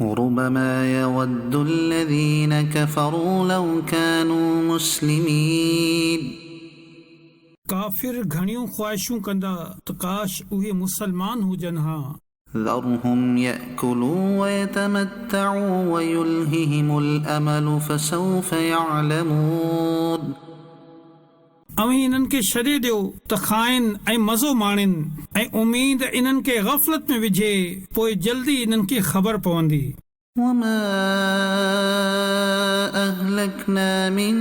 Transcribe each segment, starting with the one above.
ربما يود الذين كفروا لو كانوا مسلمين काफ़िर घणियूं ख़्वाहिशूं कंदा त काश उहे मुसलमान हुजनि हा ذرهم يأكلوا ويتمتعوا ويلههم الأمل فسوف يعلمون अवीं इन्हनि खे छॾे ॾियो त खाइनि ऐं मज़ो माणनि ऐं उमेद इन्हनि खे ग़फ़लत में विझे पोइ जल्दी इन्हनि खे ख़बर पवंदी وما أهلكنا من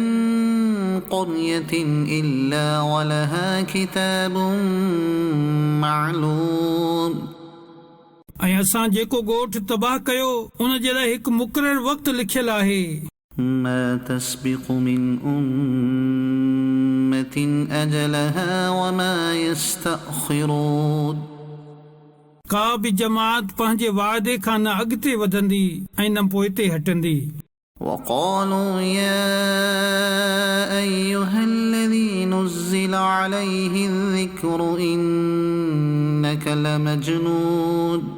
قرية إلا ولها كتاب معلوم ऐं असां जेको ॻोठ तबाह कयो उन जे लाइ हिकु मुक़ररु वक़्तु लिखियलु आहे ما تسبق من أمة أجلها وما يستأخرون का बि जमात पंहिंजे वाइदे खां न अॻिते वधंदी ऐं न पोइते हटंदी وقالوا يا أيها الذي نزل عليه الذكر إنك لمجنون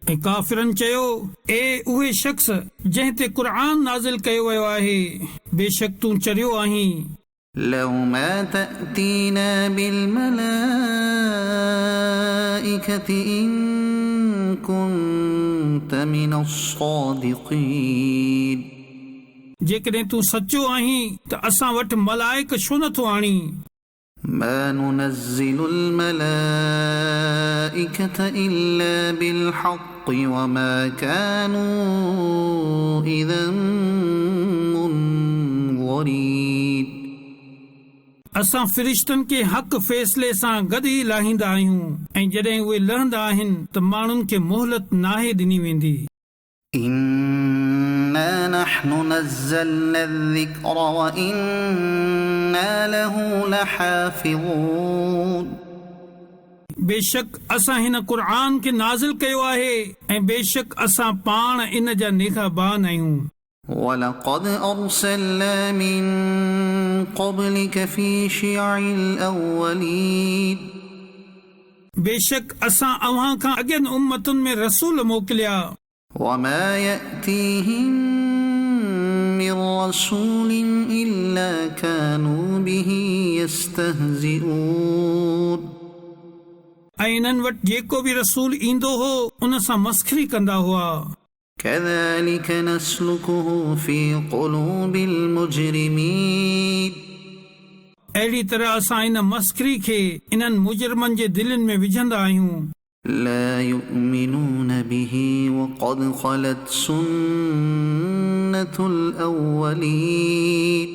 ऐं काफ़िरनि चयो ए उहे शख़्स जंहिं ते क़ुर्आन नाज़िल कयो वियो आहे बेशक तूं चरियो आहीं لو ما تأتينا بالملائكة إن كنت من الصادقين जेकॾहिं तूं सचो आहीं त असां वटि मलाइक छो नथो आणी ما ننزل الملائكة إلا بالحق وما كانوا إذا منظرين असां फ़रिश्तनि खे हक़ फ़ैसिले सां गॾु ई लाहींदा आहियूं ऐं जॾहिं उहे लहंदा आहिनि त माण्हुनि खे मोहलत नाहे ॾिनी वेंदी إنا نحن نزلنا الذكر وإنا له لحافظون बेशक असां हिन क़ुर्आन खे नाज़िल कयो आहे ऐं बेशक असां पाण इन जा निगहबान आहियूं ولقد أرسلنا من قبلك في شيع الأولين बेशक असां अव्हां खां अॻियनि उम्मतुनि में रसूल मोकिलिया وما يأتيهم من رسول إلا كانوا به يستهزئون ऐं इन्हनि वटि जेको बि रसूल ईंदो हो उन सां मस्खरी कंदा हुआ كذلك نسلكه في قلوب المجرمين अहिड़ी तरह असां इन मस्खरी खे इन्हनि मुजरमनि जे दिलनि में विझंदा आहियूं لا يؤمنون به وقد خلت سنة الأولين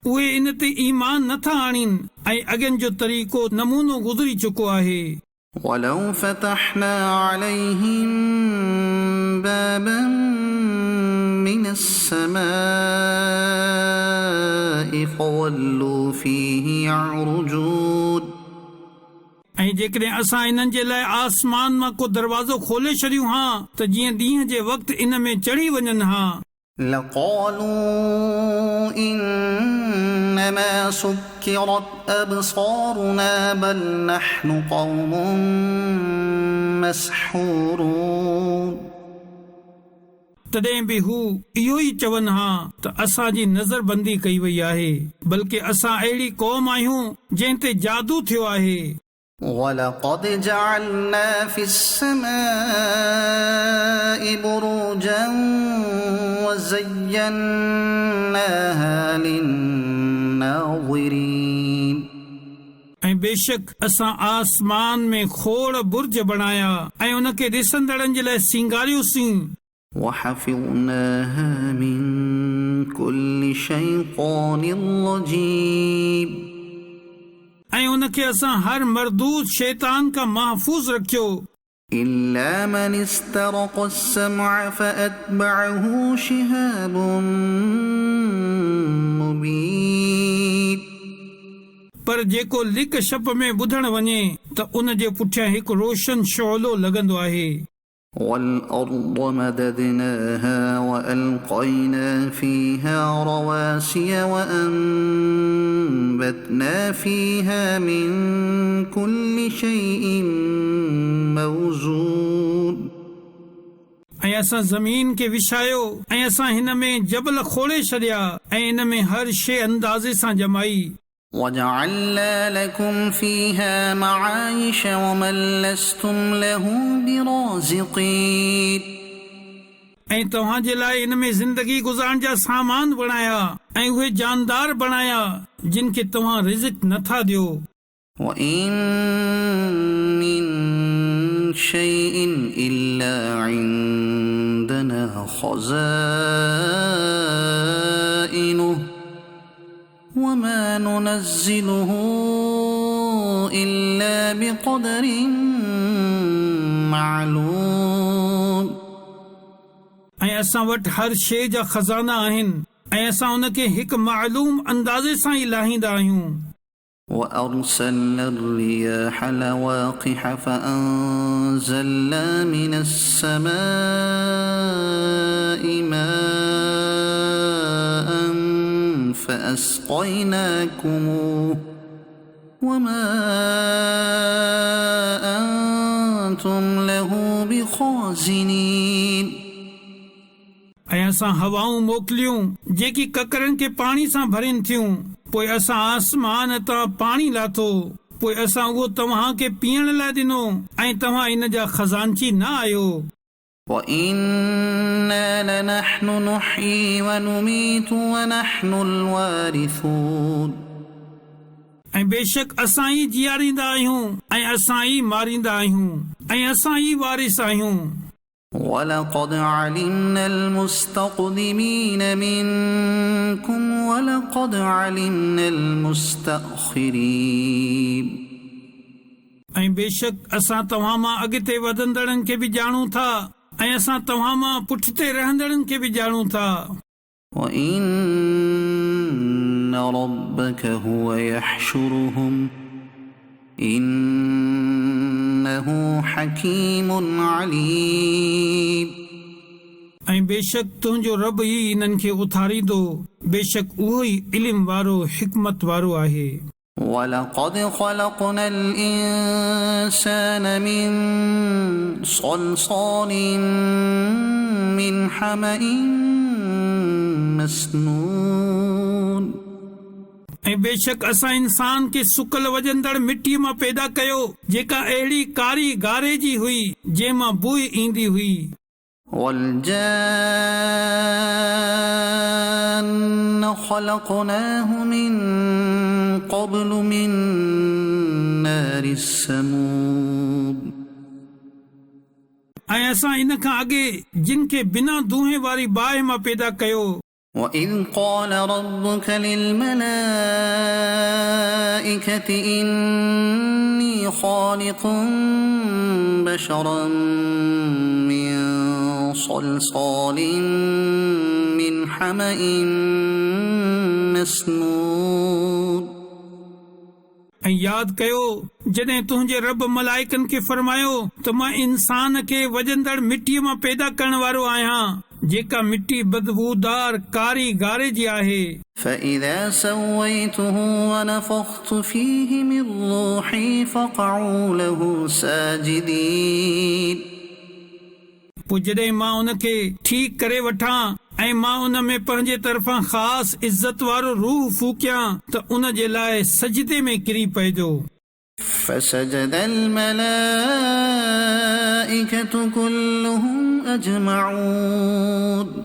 उहे इन ते ईमान नथा आणीनि ऐं अॻियनि जो तरीक़ो नमूनो गुज़री चुको आहे ولو فتحنا عليهم بابا من السماء فظلوا فيه يعرجون ऐं जेकॾहिं असां इन्हनि जे लाइ आसमान मां को दरवाज़ो खोले छॾियूं हा त जीअं ॾींहं जे वक़्तु इन में चढ़ी वञनि हा لقالوا إنما سكرت أبصارنا بل نحن قوم مسحورون तॾहिं बि हू इहो ई चवनि हा त असांजी नज़रबंदी कई वई आहे बल्कि असां अहिड़ी क़ौम आहियूं जंहिं ते जादू थियो आहे ولقد جعلنا في السماء بروجا وزيناها للناظرين ऐं बेशक असां आसमान में खोड़ बुर्ज बणाया ऐं उन खे ॾिसंदड़नि जे लाइ सिंगारियोसीं وحفظناها من كل شيطان رجيم ऐं उन खे असां हर मरदूद शैतान खां महफ़ूज़ रखियो إلا من استرق السمع فأتبعه شهاب مبين पर जेको लिक छप में ॿुधण वञे त उन जे पुठियां हिकु रोशन शोलो लॻंदो आहे والأرض مددناها وألقينا فيها رواسي وأنبتنا فيها من كل شيء موزون ऐं असां ज़मीन खे विछायो ऐं असां हिन में जबल खोले छॾिया ऐं इन में हर शइ अंदाज़े सां ॼमाई وجعلنا لكم فيها معايش ومن لستم له برازقين ऐं तव्हां जे लाइ इन में ज़िंदगी गुज़ारण जा सामान बणाया ऐं उहे जानदार बणाया जिन खे तव्हां रिज़्क़ नथा ॾियो وإن من شيء إلا عندنا خزائنه وما ننزله إلا بقدر معلوم ऐं असां वटि हर शइ जा खज़ाना आहिनि ऐं असां उन खे हिकु मालूम अंदाज़े सां ई लाहींदा आहियूं وأرسلنا الرياح لواقح فأنزلنا من السماء ماء فأسقيناكموه وما أنتم له بخازنين ऐं असां हवाऊं मोकिलियूं जेकी ककरनि खे पाणी सां भरीनि थियूं पोइ असां आसमान तां पाणी लाथो पोइ असां उहो तव्हां खे पीअण लाइ ॾिनो ऐं तव्हां इन जा खज़ानची न आहियो وَإِنَّا لَنَحْنُ نُحْيِي وَنُمِيتُ وَنَحْنُ الْوَارِثُونَ ऐं बेशक असां ई जीआरींदा आहियूं ऐं असां ई मारींदा आहियूं ऐं असां ई वारिस आहियूं وَلَقَدْ عَلِمْنَا الْمُسْتَقْدِمِينَ مِنكُمْ وَلَقَدْ عَلِمْنَا الْمُسْتَأْخِرِينَ ऐं बेशक असां तव्हां मां अॻिते वधंदड़नि खे बि ॼाणूं था ऐं असां तव्हां मां पुठिते रहंदड़नि खे बि ॼाणूं था وَإِنَّ رَبَّكَ هُوَ يَحْشُرُهُمْ إِنَّهُ حَكِيمٌ عَلِيمٌ ऐं बेशक तुंहिंजो रब ई इन्हनि खे उथारींदो बेशक उहो ई इल्म वारो हिकमत वारो आहे وَلَقَدْ خَلَقْنَا الْإِنسَانَ مِنْ صَلْصَالٍ مِنْ حَمَإٍ مسنون ऐं बेशक असां इंसान खे सुकल वॼंदड़ मिटीअ मां पैदा कयो जेका अहिड़ी कारी गारे जी हुई जंहिं मां बुई ईंदी हुई والجان خلقناه من قبل من نار السموم ऐं असां इन खां अॻे जिन खे बिना दूंहें वारी बाहि मां पैदा कयो وَإِذْ قَالَ رَبُّكَ لِلْمَلَائِكَةِ إِنِّي خَالِقٌ بَشَرًا مِّن صَلْصَالٍ مِّنْ حَمَإٍ مسنون ऐं यादि कयो जॾहिं तुंहिंजे रब मलाइकनि खे फरमायो त मां इंसान खे वॼंदड़ मिटीअ मां पैदा करण वारो आहियां जेका मिटी बदबूदार कारी गारे जी आहे فَإِذَا سَوَّيْتُهُ وَنَفَخْتُ فِيهِ مِنْ رُوحِي فَقَعُوا لَهُ سَاجِدِينَ पोइ जॾहिं मां उन खे ठीकु करे वठां ऐं मां उन में पंहिंजे तरफ़ां ख़ासि इज़त वारो रूह फूकियां त उन जे लाइ सजदे में किरी पइजो فَسَجَدَ الْمَلَائِكَةُ كُلُّهُمْ أَجْمَعُونَ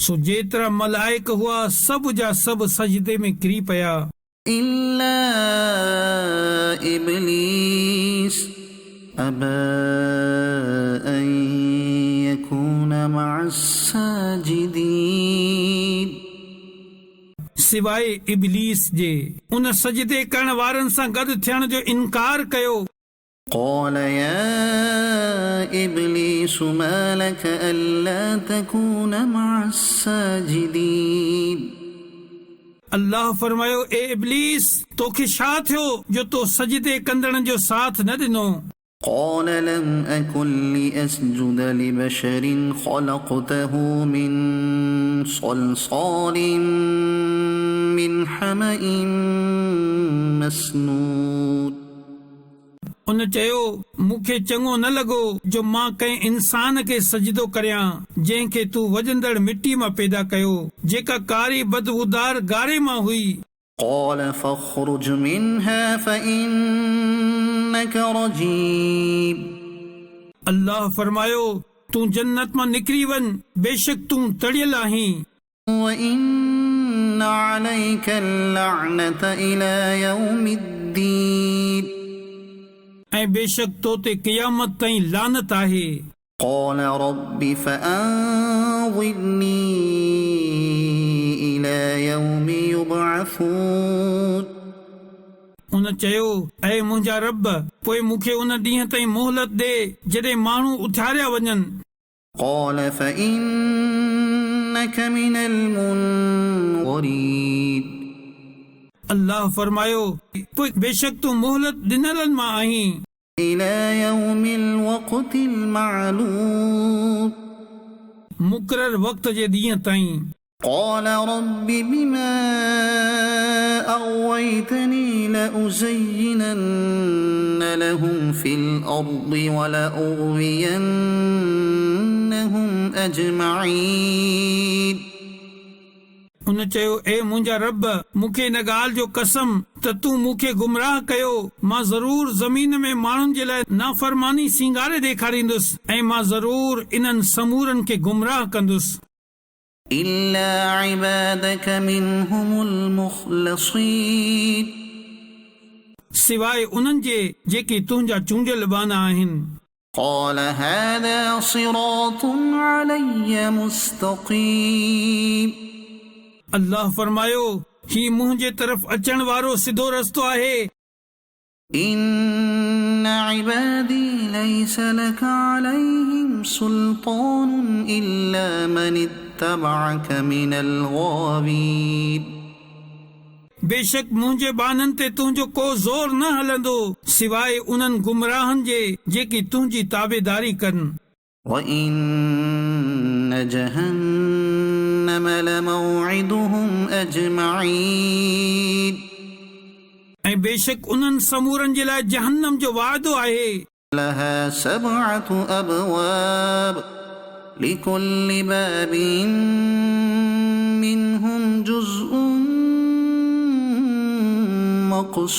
सो जेतिरा मलाइक हुआ सभु जा सभु सजदे में किरी पिया إِلَّا إِبْلِيسَ أَبَى أَن يَكُونَ مَعَ السَّاجِدِينَ सिवाय इब्लीस जे उन सजदे करण वारनि सां गॾु थियण जो इनकार कयो قال يا إبليس ما لك ألا تكون مع الساجدين अल्लाह फरमायो ए इब्लीस तोखे छा थियो जो तो सजदे कंदड़नि जो साथ न ॾिनो قال لم أكن لأسجد لبشر خلقته من صلصال من حمأ مسنون उन चयो मूंखे चङो न लॻो जो मां कंहिं इंसान खे सजदो करियां जंहिंखे तूं वॼंदड़ मिटी मां पैदा कयो जेका कारी बदबूदार गारे मां हुई। قال فاخرج منها فإنك رجيم अल्लाह फरमायो तूं जन्नत मां निकिरी वञ बेशक तूं तड़ियल आहीं وإن عليك اللعنة إلى يوم الدين ऐं बेशक तो ते क़यामत ताईं लानत आहे। قال رب فأنظرني إلى يوم يبعثون उन चयो ऐं मुंहिंजा रब पोइ मूंखे उन ॾींहं ताईं मोहलत ॾे जॾहिं माण्हू उथियारिया वञनि। قال فإنك من المنظرين अल्लाह फरमायो पोइ बेशक तूं मोहलत ॾिनलनि मां आहीं إلى يوم الوقت المعلوم मुक़रर वक़्त जे ॾींहं ताईं। قال رب بما أغويتني لأزينن لهم في الأرض ولأغوينهم أجمعين उन चयो ए मुंहिंजा रब मूंखे इन ॻाल्हि जो कसम त तूं मूंखे गुमराह कयो मां ज़रूर ज़मीन में माण्हुनि जे लाइ नाफ़रमानी सींगारे ॾेखारींदुसि ऐं मां ज़रूर इन्हनि समूरनि खे गुमराह कंदुसि إلا عبادك منهم المخلصين सिवाय उन्हनि जे जेके तुंहिंजा चूंडियल बाना आहिनि। قال هذا صراط علي مستقيم अल्लाह फरमायो ही मुंहिंजे तरफ़ अचण वारो सिधो रस्तो आहे। إن عبادي ليس لك عليهم سلطان إلا من اتبعك من الغاوين बेशक मुंहिंजे बाननि ते तुंहिंजो को ज़ोर न हलंदो सिवाय उन्हनि गुमराहनि जे जेकी तुंहिंजी ताबेदारी कनि। وإن جهنم لموعدهم أجمعين ऐं बेशक उन्हनि समूरनि जे लाइ जहन्नम जो वाइदो आहे। لها 7 أبواب لكل باب منهم جزء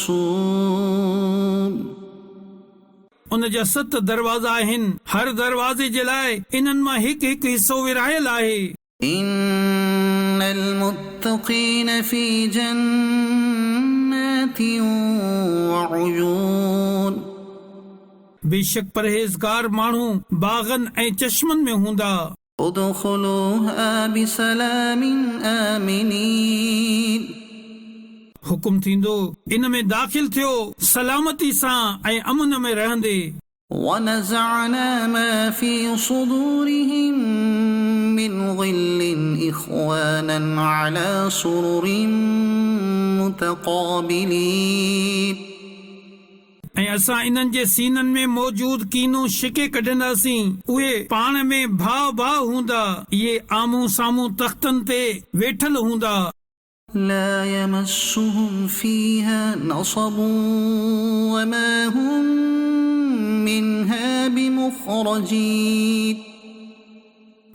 مقسوم उन जा 7 दरवाज़ा आहिनि हर दरवाज़े जे लाइ इन्हनि मां हिकु हिकु हिसो विरहायल आहे। إن المتقين في جنات وعيون बेशक परहेज़गार माण्हू बाग़नि ऐं चश्मनि में हूंदा। ادخلوها بسلام آمنين हुकुम थींदो इन में दाख़िल थियो सलामती सां ऐं अमन में रहंदे। ونزعنا ما في صدورهم من غل إخوانا على سرر متقابلين ऐं असां इन्हनि जे सीननि में मौजूद कीनो शिके कढंदासीं उहे पाण में भाउ भाउ हूंदा इहे आम्हूं साम्हूं तख़्तनि ते वेठल हूंदा। لا يمسهم فيها نصب وما هم منها بمخرجين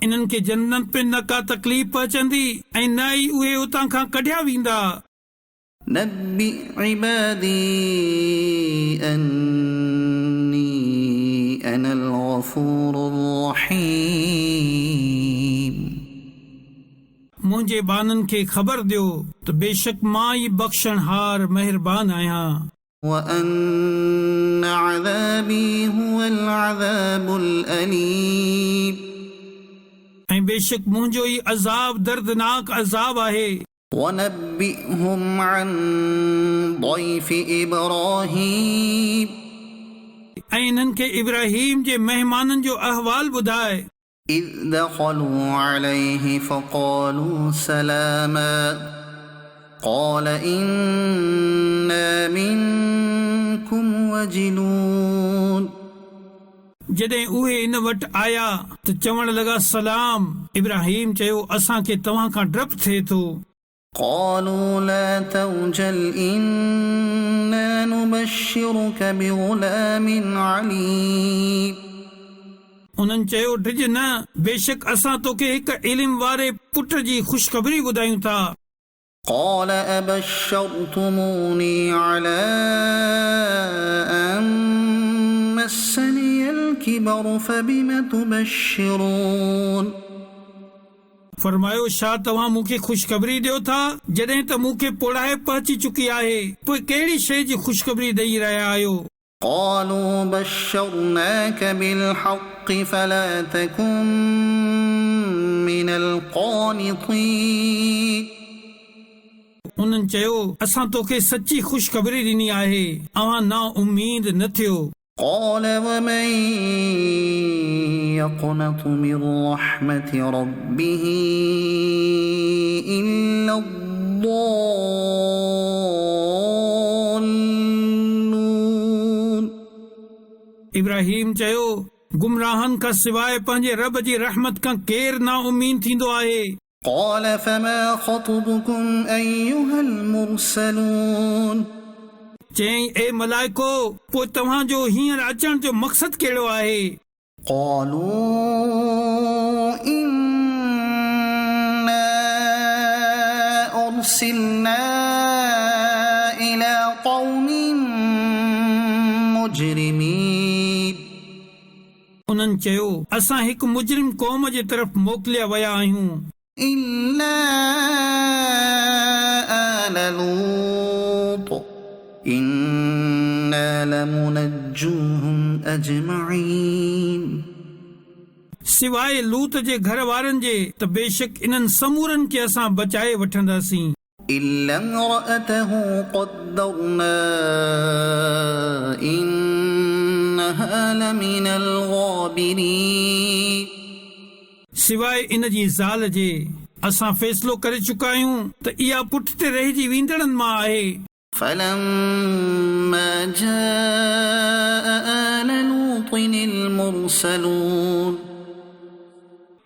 इन्हनि खे जन्नत पे न का तकलीफ़ पहुचंदी ऐं न ई उहे उतां खां कढिया वेंदा। نبئ عبادي أني أنا الغفور الرحيم मुंहिंजे बाननि खे ख़बर ॾियो त बेशक मां ई बख़्शणहार महिरबान आहियां। وأن عذابي هو العذاب الأليم ऐं बेशक मुंहिंजो ई अज़ाब दर्दनाक अज़ाब आहे। ونبئهم عن ضيف إبراهيم ऐं इन्हनि खे इब्राहिम जे महिमाननि जो अहवाल ॿुधाए। إذ دخلوا عليه فقالوا سلاما قال إنا منكم وجلون जॾहिं उहे इन वटि आया त चवण लॻा सलाम। इब्राहिम चयो असांखे तव्हां खां डपु थिए थो। قالوا لا توجل إنا نبشرك بغلام عليم उन्हनि चयो डिज न बेशक असां तोखे हिकु इल्म वारे पुट जी ख़ुशख़बरी ॿुधायूं था قال أبشرتموني على أن مسني الكبر فبم تبشرون फरमायो छा तव्हां मूंखे ख़ुशख़बरी ॾियो था जॾहिं त मूंखे पोड़ाए पहुची चुकी आहे पोइ कहिड़ी शइ जी ख़ुशख़बरी ॾेई रहिया आहियो قالوا بشرناك بالحق فلا تكن من القانطين उन्हनि चयो असां तोखे सची ख़ुशख़बरी ॾिनी आहे अवां ना उम्मीद न थियो قال ومن يقنط من رحمة ربه إلا الضالون इब्राहिम चयो गुमराहनि खां सवाइ पंहिंजे रब जी रहमत खां केर ना उम्मीद थींदो आहे قال فما خطبكم أيها المرسلون चई ए मलाइको पोइ तव्हांजो हींअर अचण जो मक़सदु कहिड़ो आहे قالوا إنا أرسلنا إلى قوم مجرمين उन्हनि चयो असां हिकु मुजरिम क़ौम जे तरफ़ मोकिलिया विया आहियूं إلا آل لوط إنا لمنجوهم أجمعين सिवाइ लूत जे घर वारनि जे त बेशक इन्हनि समूरनि खे असां बचाए वठंदासीं إلا امرأته قدرنا إنها لمن الغابرين सिवाइ इन जी ज़ाल जे असां फ़ैसिलो करे चुका आहियूं त इहा पुठिते रहिजी वेंदड़नि मां आहे فلما جاء آل لوط المرسلون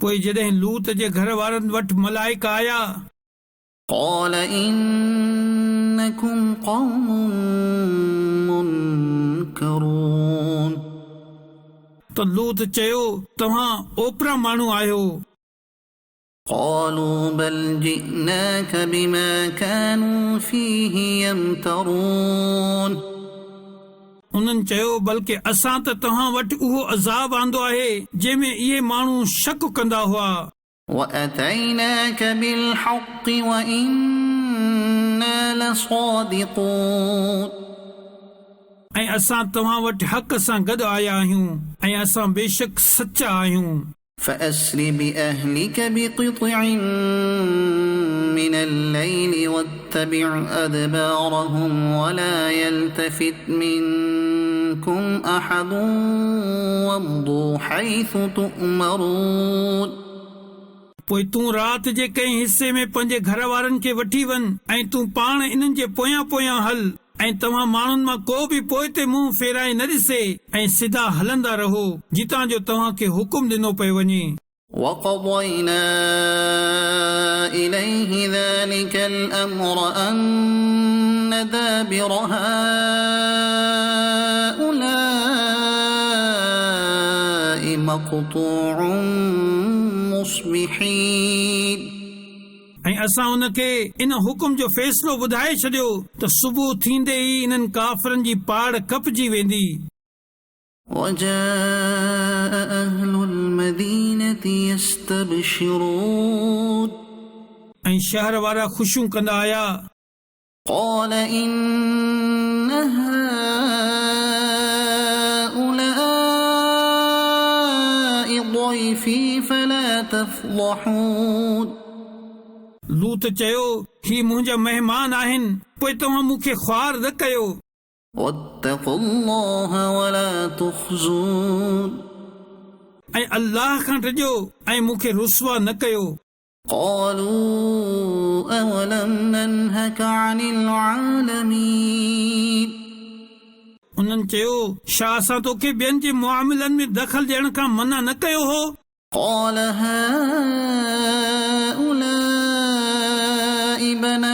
पोइ जॾहिं लूत जे घर वारनि वटि मलाइका आया قال إنكم قوم منكرون त लूत चयो तव्हां ओपरा माण्हू आहियो قالوا بل جئناك بما كانوا فيه يمترون उन्हनि चयो बल्कि असां त तव्हां वटि उहो अज़ाब आंदो आहे जंहिंमें इहे माण्हू शक कंदा हुआ وأتيناك بالحق وإنا لصادقون ऐं असां तव्हां वटि हक़ सां गॾु आया आहियूं ऐं असां बेशक सचा आहियूं فأسر بأهلك بقطع من الليل واتبع أدبارهم ولا يلتفت منكم أحد وامضوا حيث تؤمرون पोइ तूं राति जे कंहिं हिसे में पंहिंजे घर वारनि खे वठी वञ ऐं तूं पाण इन्हनि जे पोयां पोयां हल ऐं तव्हां माण्हुनि मां को बि पोइ ते मुंहुं फेराए न ॾिसे ऐं सिधा हलंदा रहो जितां जो तव्हांखे हुकुम ॾिनो पियो वञे وقضينا إليه ذلك الأمر أن دابر هؤلاء مقطوع مصبحين ऐं असां उनखे इन हुकुम जो फ़ैसिलो ॿुधाए छॾियो त सुबुह थींदे ई इन्हनि काफ़िरनि जी पाड़ कपजी वेंदी وجاء أهل المدينة يستبشرون ऐं शहर वारा ख़ुशियूं कंदा आया قال إن هؤلاء ضيفي فلا تفضحون लूत चयो ही मुंहिंजा महिमान आहिनि पोइ तव्हां मूंखे ख़्वार न कयो واتقوا الله ولا تخزون ऐं अल्लाह खां ॾिजो ऐं मूंखे रुसवा न कयो قالوا أولم ننهك عن العالمين उन्हनि चयो छा असां तोखे ॿियनि जे मुआमिलनि में दख़ल ॾियण खां मना न कयो हो قال هؤلاء بنات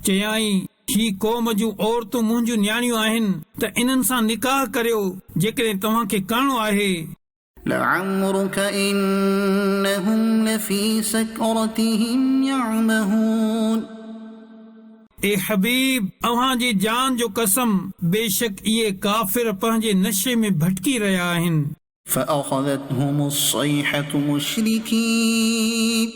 चयाई ही क़ौम जूं औरतूं मुंहिंजूं न्याणियूं आहिनि त इन्हनि सां निकाह करियो जेकॾहिं तव्हांखे करणो आहे। لعمرك إنهم لفي سكرتهم يعمهون ए हबीब अव्हां जी जान जो कसम बेशक इहे काफ़िर पंहिंजे नशे में भटकी रहिया आहिनि। فأخذتهم الصيحة مشركين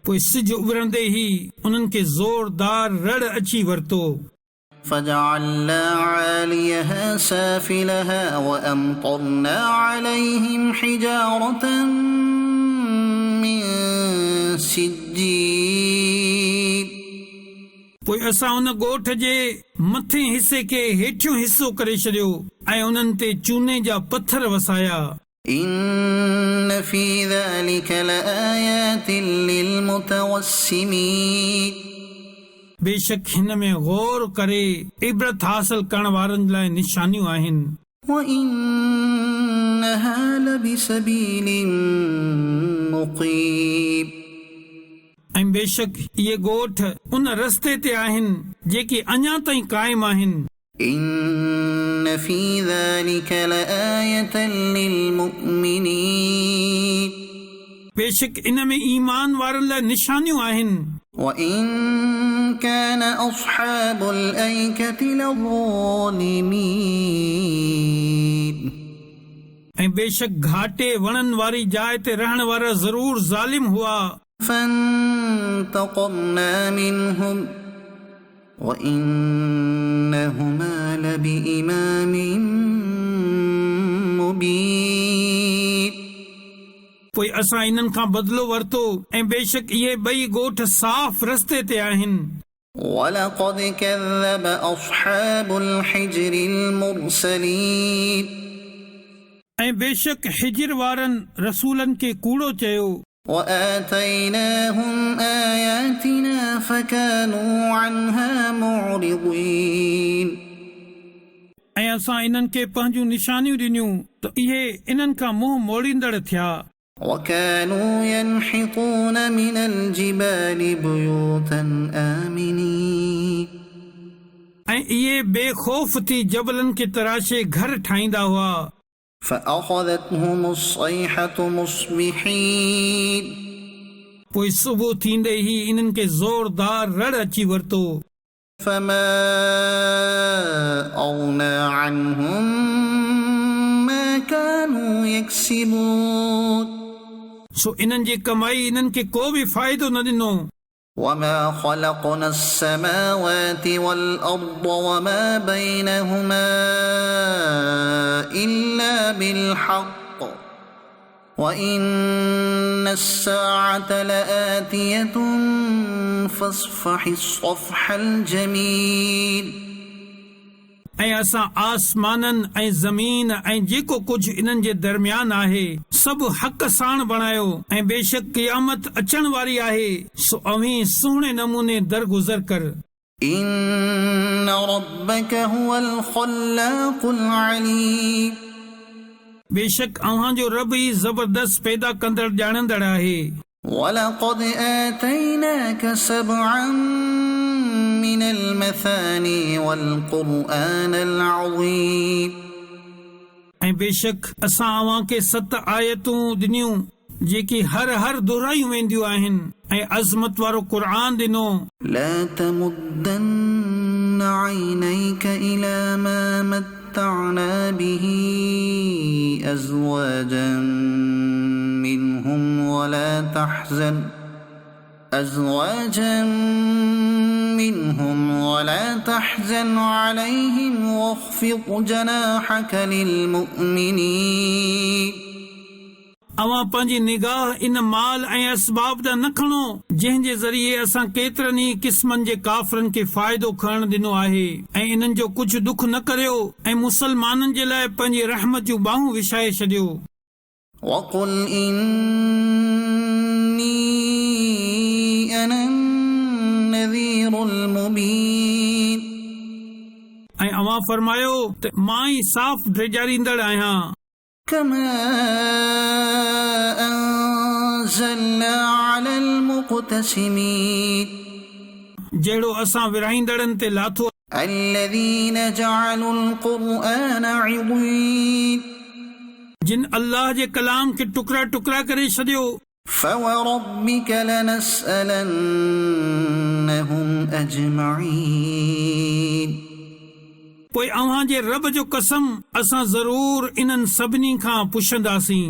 पोइ सिज उभरंदे ई उन्हनि खे ज़ोरदार रड़ अची वरितो। فجعلنا عاليها سافلها وأمطرنا عليهم حجارة من سجيل पोइ असां उन ॻोठ जे मथे हिसे खे हेठियों हिसो करे छॾियो ऐं उन्हनि ते चूने जा पत्थर वसाया। إن في ذلك لآيات للمتوسمين बेशक हिन में गौर करे इबरत हासिल करण वारनि लाइ निशानियूं आहिनि। وإنها لبسبيل مقيم ऐं बेशक इहे ॻोठ उन रस्ते ते आहिनि जेकी अञा ताईं क़ाइम आहिनि। إن في ذلك لآية للمؤمنين बेशक इन में ईमान वारनि लाइ निशानियूं आहिनि। وإن كان أصحاب الأيكة لظالمين ऐं बेशक घाटे वणनि वारी जाइ ते रहण वारा ज़रूर ज़ालिम हुआ। فانتقمنا منهم وإنهما لبإمام مبين पोइ असां इन्हनि खां बदिलो वरितो ऐं बेशक इहे ॿई ॻोठ साफ़ रस्ते ते आहिनि। ولقد كذب أصحاب الحجر المرسلين ऐं बेशक हिजर वारनि रसूलनि खे कूड़ो चयो। وآتيناهم آياتنا فكانوا عنها معرضين ऐं असां इन्हनि खे पंहिंजूं निशानियूं ॾिनियूं त इहे इन्हनि खां मुंहुं मोड़ींदड़ थिया। وكانوا ينحتون من الجبال بيوتا آمنين ऐं इहे बेखौफ़ थी जबलनि खे तराशे घर ठाहींदा हुआ। فأخذتهم الصيحة مصبحين पोइ सुबुह थींदे ई इन्हनि खे ज़ोरदार रड़ अची वरितो। فما أغنى عنهم ما كانوا يكسبون सो इन्हनि जी कमाई इन्हनि खे को बि फ़ाइदो न ॾिनो। وما خلقنا السماوات والأرض وما بينهما إلا بالحق وإن الساعة لآتية فاصفح الصفح الجميल ऐं असां आसमाननि ऐं ज़मीन ऐं जेको कुझु इन्हनि जे दरमियान आहे सभु हक़ साण बणायो ऐं बेशक क़यामत अचण वारी आहे सो अवीं सुहिणे नमूने दरगुज़र कर। إن ربك هو الخلاق العليم बेशक अव्हांजो रब ई ज़बरदस्त पैदा कंदड़ ॼाणंदड़ आहे। ولقد آتيناك سبعا من المثاني والقرآن العظيم ऐं बेशक असां अव्हांखे 7 आयतूं ॾिनियूं जेकी हर दोहरायूं वेंदियूं आहिनि ऐं अज़मत वारो क़ुर्आन ॾिनो। لا تمدن عينيك إلى ما متعنا به أزواجا منهم ولا تحزن عليهم واخفض جناحك للمؤمنين अवां पंहिंजी निगाह इन माल ऐं असबाब ॾांहुं न खणो जंहिं जे ज़रिए असां केतिरनि ई क़िस्मनि जे काफ़िरनि खे फ़ाइदो खणण ॾिनो आहे ऐं इन्हनि जो कुझु दुख न करियो ऐं मुसलमाननि जे लाइ पंहिंजी रहमत जूं बाहूं विछाए छॾियो। وقل إني أنا النذير المبين ऐं अवां फरमायो त मां ई साफ़ ड्रेजारींदड़ आहियां। كما أنزلنا على المقتسمين जहिड़ो असां विरहाईंदड़नि ते लाथो الذين جعلوا القرآن عضين जिन अल्लाह जे कलाम खे टुकड़ा टुकड़ा करे छॾियो فوربك لنسألنهم أجمعين पोइ अव्हां जे रब जो कसम असां ज़रूर इन्हनि सभिनी खां पुछंदासीं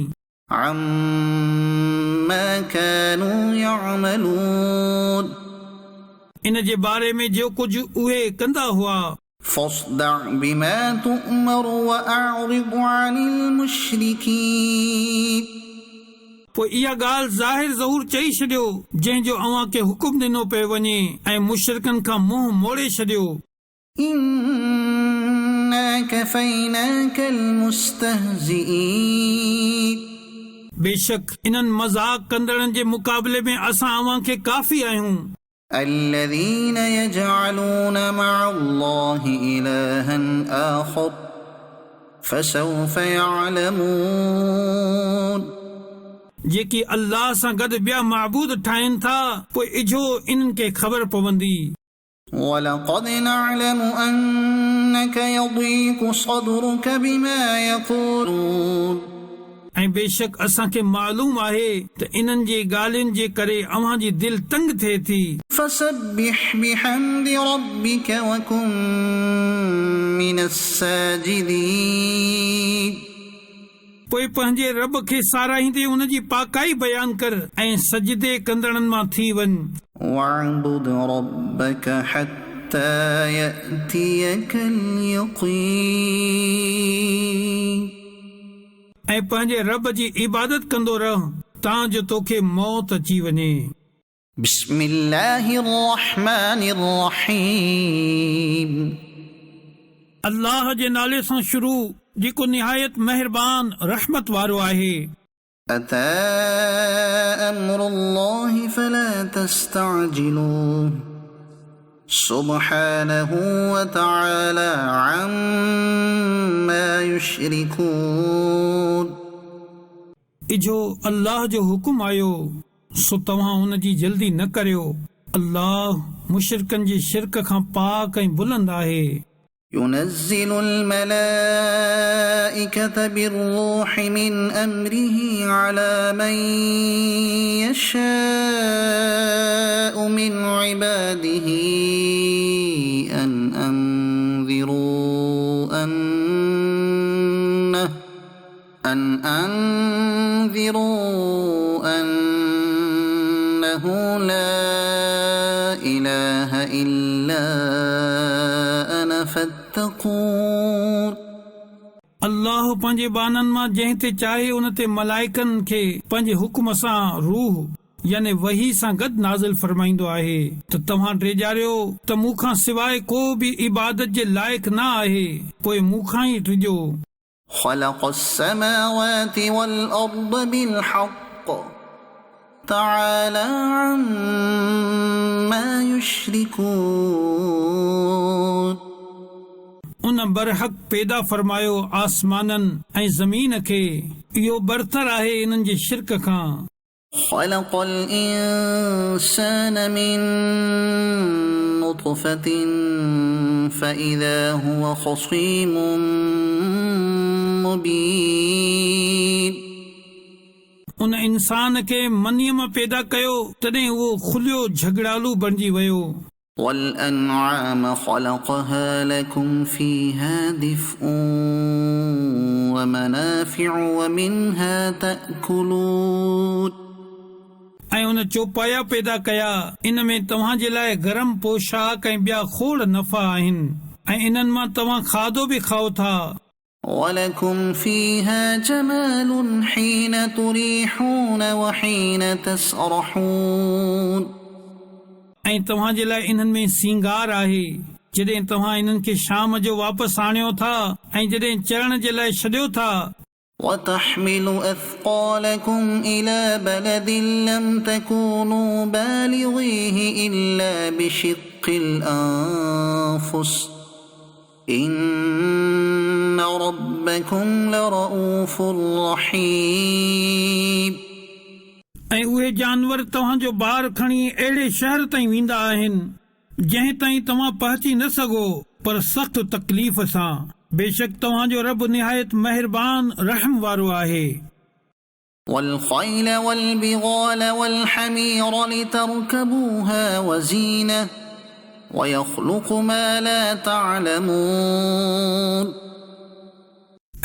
عما كانوا يعملون इन जे बारे में जो कुझु उहे कंदा हुआ فاصدع بما تؤمر وأعرض عن المشركين पोइ इहा ॻाल्हि ज़ाहिर ज़रूर चई छॾियो जंहिंजो अव्हां खे हुकुम ॾिनो पियो वञे ऐं मुशरिकनि खां मुंहुं मोड़े छॾियो إنا كفيناك المستهزئين बेशक इन्हनि मज़ाक कंदड़नि जे मुक़ाबले में असां अव्हां खे काफ़ी आहियूं الذين يجعلون مع الله إلها آخر فسوف يعلمون जेकी अल्लाह सां गॾु ॿिया महबूद ठाहिनि था पोइ इझो इन्हनि खे ख़बर पवंदी ولقد نعلم أنك يضيق صدرك بما يقولون ऐं बेशक असांखे मालूम आहे त इन्हनि जे ॻाल्हियुनि जे करे अव्हां जी दिलि तंग थिए थी فسبح بحمد ربك وكن من الساجدين पोइ पंहिंजे रब खे साराहींदे उन जी पाकाई बयान कर ऐं सजदे कंदड़नि मां थी वञ واعبد ربك حتى يأتيك اليقين ऐं पंहिंजे रब जी इबादत कंदो रह तां जो तोखे मौत अची वञे بسم الله الرحمن الرحيم अल्लाह जे नाले सां शुरू जेको निहायत मेहरबान रहमत वारो आहे أتى أمر الله فلا تستعجلوه سبحانه وتعالى عما يشركون इजो अल्लाह जो हुकुम आयो सो तव्हां हुन जी जल्दी न करियो अल्लाह मुशरिकनि जी शिरक खां पाक ऐं बुलंद आहे ينزل الملائكة بالروح من أمره على من يشاء من عباده أن أنذروا أنه لا إله إلا أنا فاتقون अल्लाह पंहिंजे बाननि मां जंहिं ते चाहे उन ते मलाइकनि खे पंहिंजे हुकुम सां रूह याने वही सां गॾु नाज़िल फरमाईंदो आहे त तव्हां टिजारियो त मूंखां सवाइ को बि इबादत जे लाइक़ न आहे पोइ मूंखां ई टिजो خلق السماوات والأرض بالحق تعالى عما يشركون उन बरहक पैदा फरमायो आसमाननि ऐं ज़मीन खे इहो बरतर आहे इन्हनि जे शिरक खां خلق الإنسان من نطفة فإذا هو خصيم مبين उन इंसान खे मनीअ मां पैदा कयो तॾहिं उहो खुलियो झगड़ालू बणिजी वियो والأنعام خلقها لكم فيها دفء ومنافع ومنها تأكلون ऐं उन चौपाया पैदा कया इन में तव्हां जे लाइ गरम पोशाक ऐं ॿिया खोड़ नफ़ा आहिनि ऐं इन्हनि मां तव्हां खाधो बि खाओ था ولكم فيها جمال حين تريحون وحين تسرحون ऐं तव्हां जे लाइ इन्हनि में सींगार आहे जॾहिं तव्हां इन्हनि खे शाम जो वापसि आणियो था ऐं जॾहिं चरण जे लाइ छॾियो था وتحمل أثقالكم إلى بلد لم تكونوا بالغيه إلا بشق الأنفس إن ربكم لرؤوف رحيم ऐं उहे जानवर तव्हां जो ॿार खणी अहिड़े शहर ताईं वेंदा आहिनि जंहिं ताईं तव्हां पहुची न सघो पर सख़्त तकलीफ़ सां। बेशक तव्हांजो रब निहायत मेहरबान रहम वारो आहे। والخيل والبغال والحمير لتركبوها وزينة ويخلق ما لا تعلمون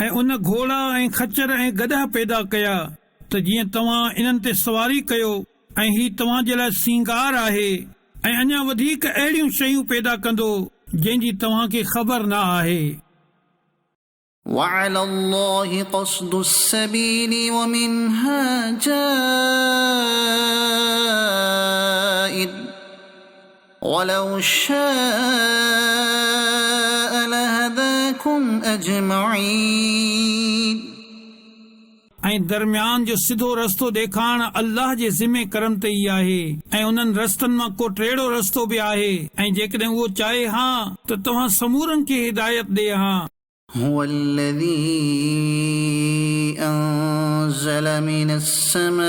ऐं उन घोड़ा ऐं खच्चर ऐं गधा पैदा कया त जीअं तव्हां इन्हनि ते सवारी कयो ऐं ही तव्हांजे लाइ सींगार आहे ऐं अञा वधीक अहिड़ियूं शयूं पैदा कंदो जंहिंजी तव्हांखे ख़बर न आहे। وعلى الله قصد السبيل ومنها جائر ولو شاء لهداكم أجمعين ऐं दरमियान जो सिधो रस्तो ॾेखारण अल्लाह जे ज़िम्मे करम ते ई आहे ऐं उन्हनि रस्तनि मां को टेढ़ो रस्तो बि आहे ऐं जेकॾहिं उहो चाहे हा त तव्हां समूरनि खे हिदायत ॾे हा। هو الذي أنزل من السماء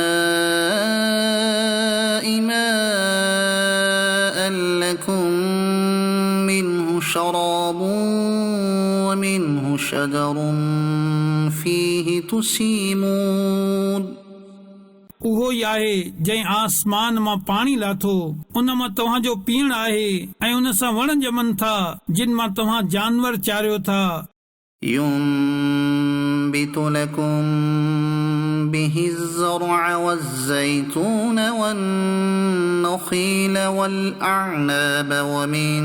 ماء لكم منه شراب ومنه شجر فيه تسيمون उहो ई आहे जंहिं आसमान मां पाणी लाथो उन मां तव्हांजो पीअण आहे ऐं उन सां वण ॼमनि था जिन मां तव्हां जानवर चारियो था। ينبت لكم به الزرع والزيتون والنخيل والأعناب ومن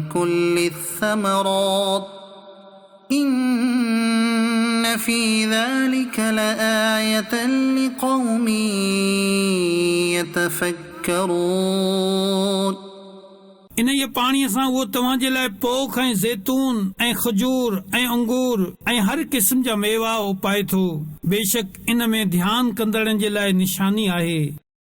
كل الثمرات إن في ذلك لآية لقوم يتفكرون इन ये पाणीअ सां उहो तव्हांजे लाइ पोख ऐं ज़ैतून ऐं खजूर ऐं अंगूर ऐं हर क़िस्म जा मेवा उपाए थो। बेशक इन में ध्यान कंदड़नि जे लाइ निशानी आहे।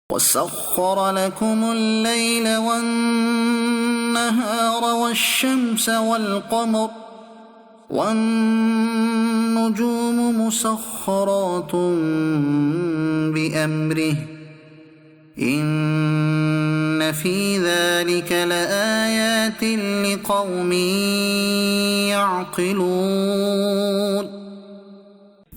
وسخر لكم الليل والنهار والشمس والقمر والنجوم مسخرات بأمره إن في ذلك لآيات لقوم يعقلون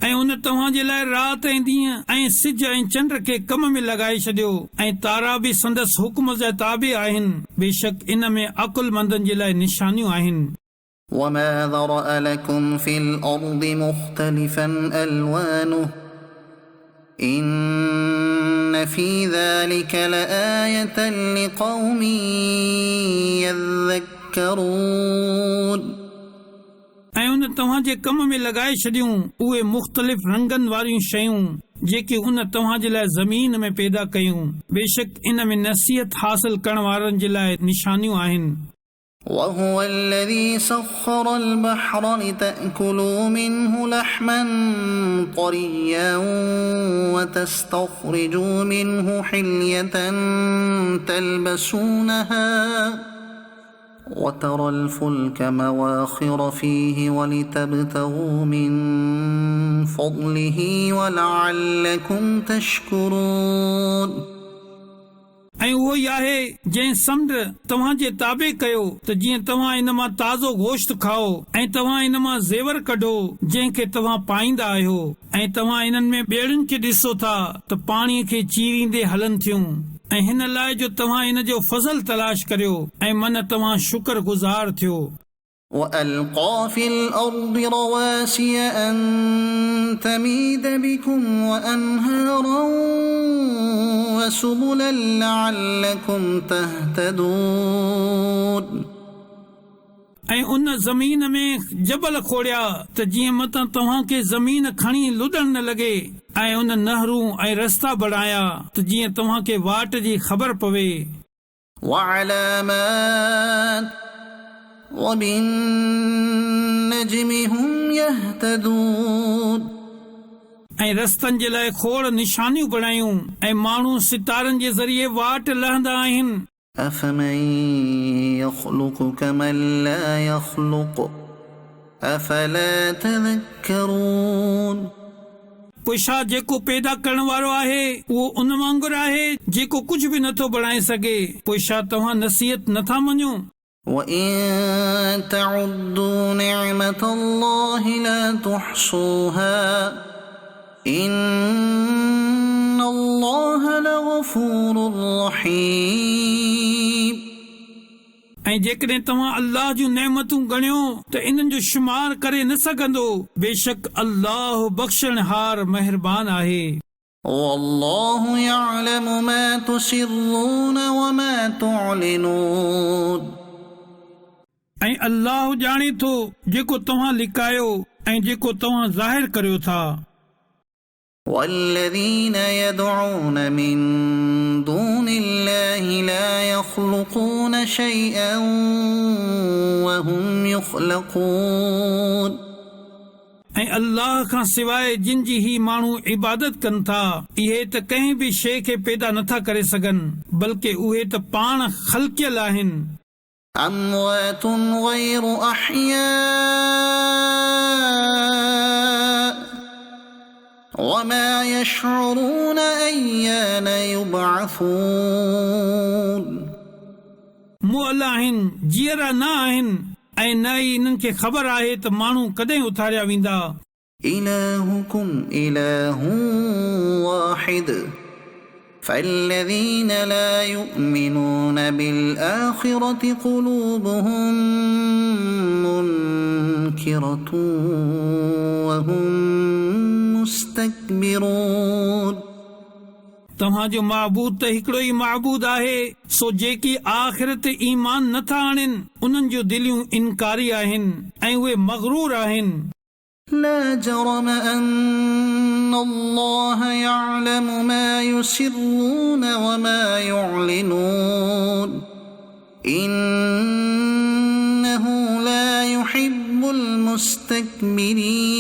ऐं उन तव्हांजे लाइ राति ऐं ॾींहं ऐं सिज ऐं चंड खे कम में लॻाए छॾियो ऐं तारा बि संदसि हुक्म जा ताबे आहिनि। बेशक इन में अकुलमंदनि जे लाइ निशानियूं आहिनि। وما ذرأ لكم في الأرض مختلفا ألوانه إن في ذلك لآية لقوم يذكرون ऐं उन तव्हांजे कम में लॻाए छॾियूं उहे मुख़्तलिफ़ रंगनि वारियूं शयूं जेके उन तव्हांजे लाइ ज़मीन में पैदा कयूं। बेशक इन में नसीहत हासिल करण वारनि जे लाइ निशानियूं आहिनि। وهو الذي سخر البحر لتأكلوا منه لحما طريا وتستخرجوا منه حلية تلبسونها وترى الفلك مواخر فيه ولتبتغوا من فضله ولعلكم تشكرون ऐं उहो ई आहे जंहिं समुंड तव्हांजे ताबे कयो त जीअं तव्हां इन मां ताज़ो गोश्त खाओ ऐं तव्हां इन मां ज़ेवर कढो जंहिंखे तव्हां पाईंदा आहियो ऐं तव्हां इन्हनि में ॿेड़ियुनि खे ॾिसो था त पाणीअ खे चीरींदे हलनि थियूं ऐं हिन लाइ जो तव्हां इन जो फज़ल तलाश करियो ऐं मन तव्हां शुक्रगुज़ार थियो। وألقى في الأرض رواسي أن تميد بكم وأنهارا وسبلا لعلكم تهتدون ऐं उन ज़मीन में जबल खोड़िया त जीअं मतां तव्हांखे ज़मीन खणी लुॾण न लॻे ऐं उन नहरूं ऐं रस्ता बणाया त जीअं तव्हांखे वाट जी ख़बर पवे। وعلامات وبالنجم هم يهتدون ऐं रस्तनि जे लाइ खोड़ निशानियूं बणायूं ऐं माण्हू सितारनि जे ज़रिए वाट लहंदा आहिनि। أفمن يخلق كمن لا يخلق أفلا تذكرون पोइ छा जेको पैदा करण वारो आहे उहो उन वांगुरु आहे जेको कुझु बि नथो बणाए सघे? पोइ छा तव्हां नसीहत नथा मञो? وَإِن تَعُدُّوا نِعْمَةَ اللَّهِ لَا تُحْصُوهَا إِنَّ اللَّهَ لَغَفُورٌ رَحِيمٌ। ऐं जेकॾहिं तव्हां अल्लाह जूं नेमतूं ॻणियो त इन्हनि जो शुमार करे न सघंदो। बेशक अल्लाह बख़्शणहार महिरबान आहे। وَاللَّهُ يَعْلَمُ مَا تُسِرُّونَ وَمَا تُعْلِنُونَ। ऐं अल्लाह ॼाणे थो जेको तव्हां लिकायो ऐं जेको तव्हां ज़ाहिर करियो था। والذين يدعون من دون الله لا يخلقون شيئا وهم يخلقون। ऐं अल्लाह खां सवाइ जिन जी ही माण्हू इबादत कनि था इहे त कंहिं बि शइ खे पैदा नथा करे सघनि बल्कि उहे त पाण ख़ल्क़ियल आहिनि। أموات غير أحياء وما يشعرون أيان يبعثون। मुअल आहिनि, जीअरा न आहिनि ऐं न ई इन्हनि खे ख़बर आहे त माण्हू कॾहिं उथारिया वेंदा। إلهكم إله واحد فالذين لا يؤمنون بالآخرة قلوبهم منكرة وهم مستكبرون। तव्हांजो माबूद त हिकिड़ो ई माबूद आहे, सो जेकी आख़िरत ईमान नथा आणनि उन्हनि जूं दिलियूं इनकारी आहिनि ऐं उहे मग़रूर आहिनि। لا جرم أن الله يعلم ما يسرون وما يعلنون إنه لا يحب المستكبرين।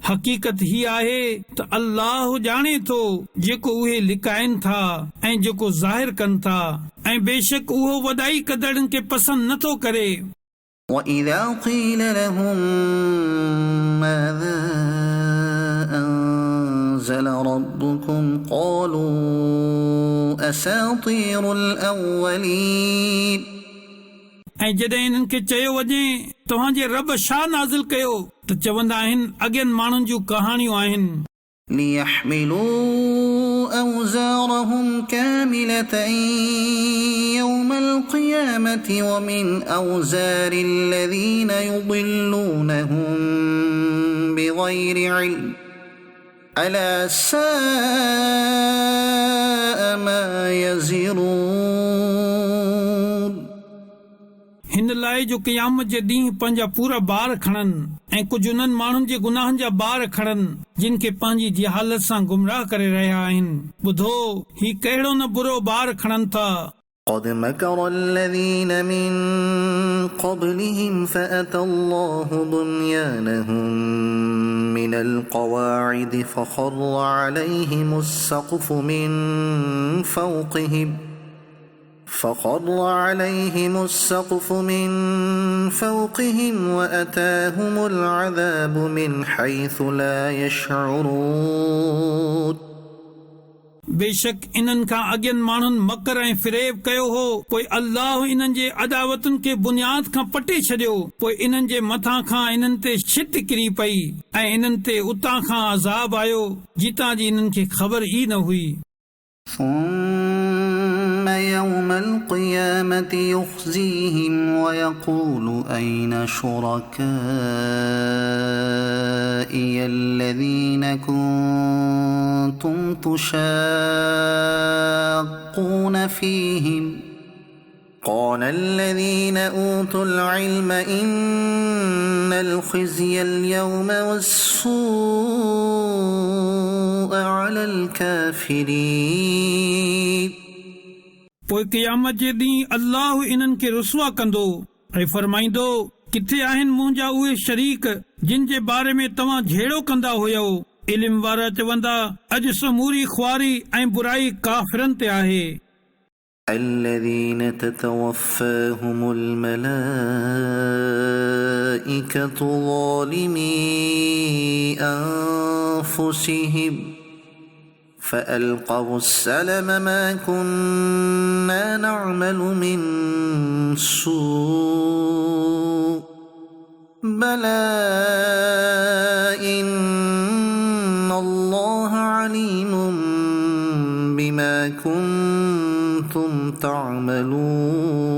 हक़ीक़त ही आहे त अल्लाह ॼाणे थो जेको उहे लिकाइनि था ऐं जेको ज़ाहिर कनि था ऐं बेशक उहो वॾाई कदड़नि खे पसंदि नथो करे। وإذا قيل لهم ماذا أنزل ربكم قالوا أساطير الأولين। ऐं जॾहिं इन्हनि खे चयो वञे तव्हांजे रब छा नाज़िल कयो त चवंदा आहिनि अॻियनि माण्हुनि जूं कहाणियूं आहिनि। ليحملوا أوزارهم كاملة يوم القيامة ومن أوزار الذين يضلونهم بغير علم ألا ساء ما يزرون। हिन लाइ जो क़यामत जे ॾींहुं पंहिंजा पूरा बार खणनि ऐं कुझु उन्हनि माण्हुनि जे गुनाहनि जा बार खणनि जिन खे पंहिंजी जहालत सां गुमराह करे रहिया आहिनि। ॿुधो ही कहिड़ो न बुरो बार खणनि था। قد مكر الذين من قبلهم فأتى الله بنيانهم من القواعد فخر عليهم السقف من فوقهم وأتاهم العذاب من حيث لا يشعرون। बेशक इन्हनि खां अॻियनि माण्हुनि मकर ऐं फिरेब कयो हो, पोइ अल्लाह इन्हनि जे अदावतुनि खे बुनियाद खां पटे छॾियो। पोइ इन्हनि जे मथां खां इन्हनि ते छित किरी पई ऐं इन्हनि ते उतां खां अज़ाब आयो जितां जी इन्हनि खे ख़बर ई न हुई। ثم يوم القيامة يخزيهم ويقول أين شركائي الذين كنتم تشاقون فيهم قال الذين أوتوا العلم إن الخزي اليوم والسوء على الكافرين। पोइ क़यामत जे ॾींहुं अल्लाह इन्हनि खे रुसवा कंदो ऐं फरमाईंदो किथे आहिनि मुंहिंजा उहे शरीक जिन जे बारे में तव्हां झेड़ो कंदा हुयो। इल्म वारा चवंदा अॼु समूरी ख्वारी ऐं बुराई काफ़िरनि ते आहे। الذين تتوفاهم الملائكة الملائكة ظالمي أنفسهم فألقوا السلم ما كنا نعمل من سوء بلى إن الله عليم بما كنتم تعملون.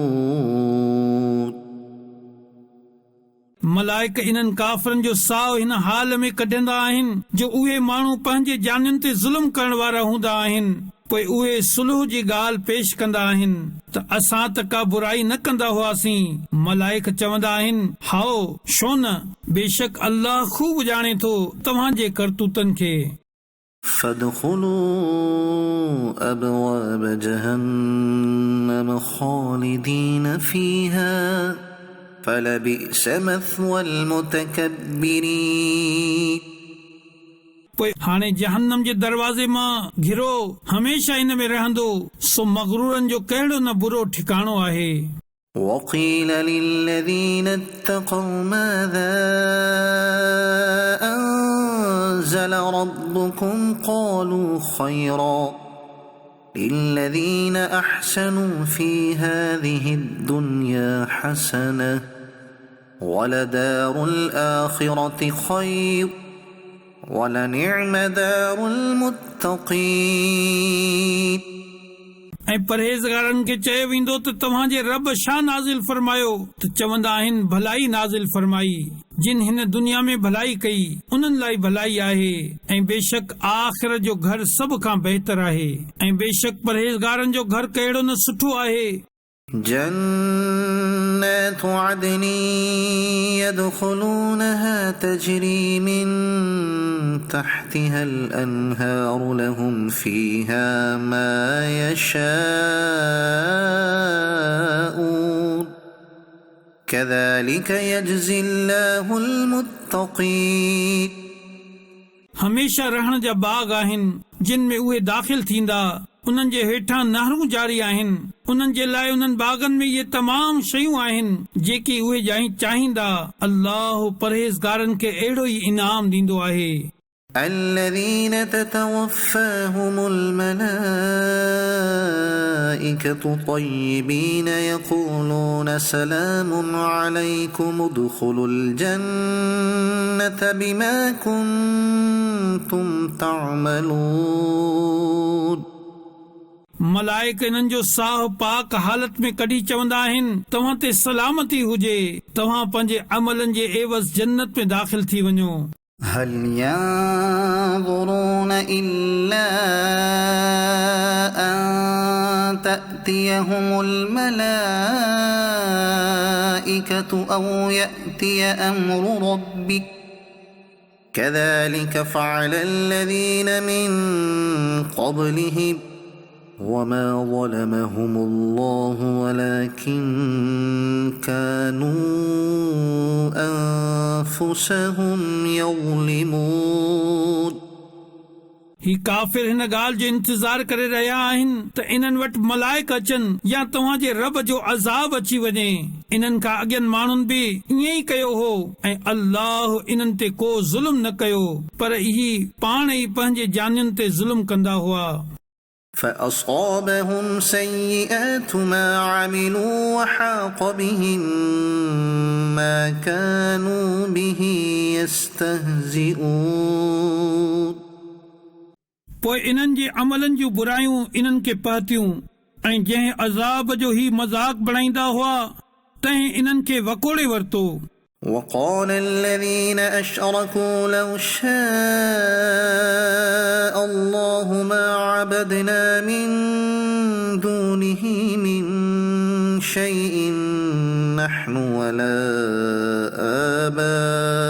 मलाइक इन्हनि काफ़रनि जो साउ हिन हाल में कढंदा आहिनि जो उहे माण्हू पंहिंजे जानियुनि ते ज़ुल्म करण वारा हूंदा आहिनि, पोइ उहे सुलह जी ॻाल्हि पेश कंदा आहिनि त असां त का बुराई न कंदा हुआसीं। मलाइक चवंदा आहिनि, हाओ छो न, बेशक अल्लाह खूब ॼाणे थो तव्हांजे करतूतनि खे। فادخلوا أبواب جهنم خالدين فيها فلبئس مثوى المتكبرين. पोइ हाणे जहन्नम जे दरवाज़े मां घिरो हमेशा इन में रहंदो, सो मग़रूरनि जो कहिड़ो न बुरो ठिकाणो आहे। وقيل للذين اتقوا ماذا أنزل ربكم قالوا خيرا للذين أحسنوا في هذه الدنيا حسنة ولدار الآخرة خير ولنعم دار المتقين. ऐं परहेज़गारनि खे चयो वेंदो त तव्हांजे रब छा नाज़िल फरमायो, त चवंदा आहिनि भलाई नाज़िल फरमाई। जिन हिन दुनिया में भलाई कई उन्हनि लाइ भलाई आहे, ऐं बेशक आख़िरत जो घर सभ खां बहितर आहे, ऐं बेशक परहेज़गारनि जो घर कहिड़ो न सुठो आहे। جنات عدن يدخلونها تجري من تحتها الأنهار لهم فيها ما يشاءون كذلك يجزي الله المتقين. हमेशा रहण जा बाग आहिनि जिन में उहे दाख़िल थींदा, उन्हनि जे हेठां नहरूं जारी आहिनि, उन्हनि जे लाइ उन्हनि बागनि में इहे तमाम शयूं आहिनि जेकी उहे चाहींदा। अल्लाह परहेज़गारनि खे अहिड़ो ई इनाम ॾींदो आहे। الذين تتوفاهم الملائكة طيبين يقولون سلام عليكم ادخلوا الجنة بما كنتم تعملون. मलाइक इन्हनि जो साह पाक हालत में कढी चवंदा आहिनि, तव्हां ते सलामती हुजे, तव्हां पंहिंजे अमलनि जे एवज़ जन्नत में दाख़िल थी वञो। هل ينظرون إلا أن تأتيهم الملائكة أو يأتي أمر ربك كذلك فعل الذين من قبلهم وما ظلمهم الله ولكن كانوا أنفسهم يظلمون. ही काफ़िर हिन ॻाल्हि जो इंतज़ार करे रहिया आहिनि त इन्हनि वटि मलाइक अचनि या तव्हांजे रब जो अज़ाब अची वञे। इन्हनि खां अॻियनि माण्हुनि बि ईअं ई कयो हो ऐं अल्लाह इन्हनि ते को ज़ुल्म न कयो, पर इही पाण ई पंहिंजे जानियुनि ते ज़ुल्म कंदा हुआ। فأصابهم سيئات ما عملوا وحاق بهم ما كانوا به يستهزئون. पोइ इन्हनि जे अमलनि जूं बुरायूं इन्हनि खे पहुतियूं, ऐं जंहिं अज़ाब जो ही मज़ाक बणाईंदा हुआ तंहिं इन्हनि खे वकोड़े वरितो। وقال الذين أشركوا لو شاء الله ما عبدنا من دونه من شيء نحن ولا آباؤنا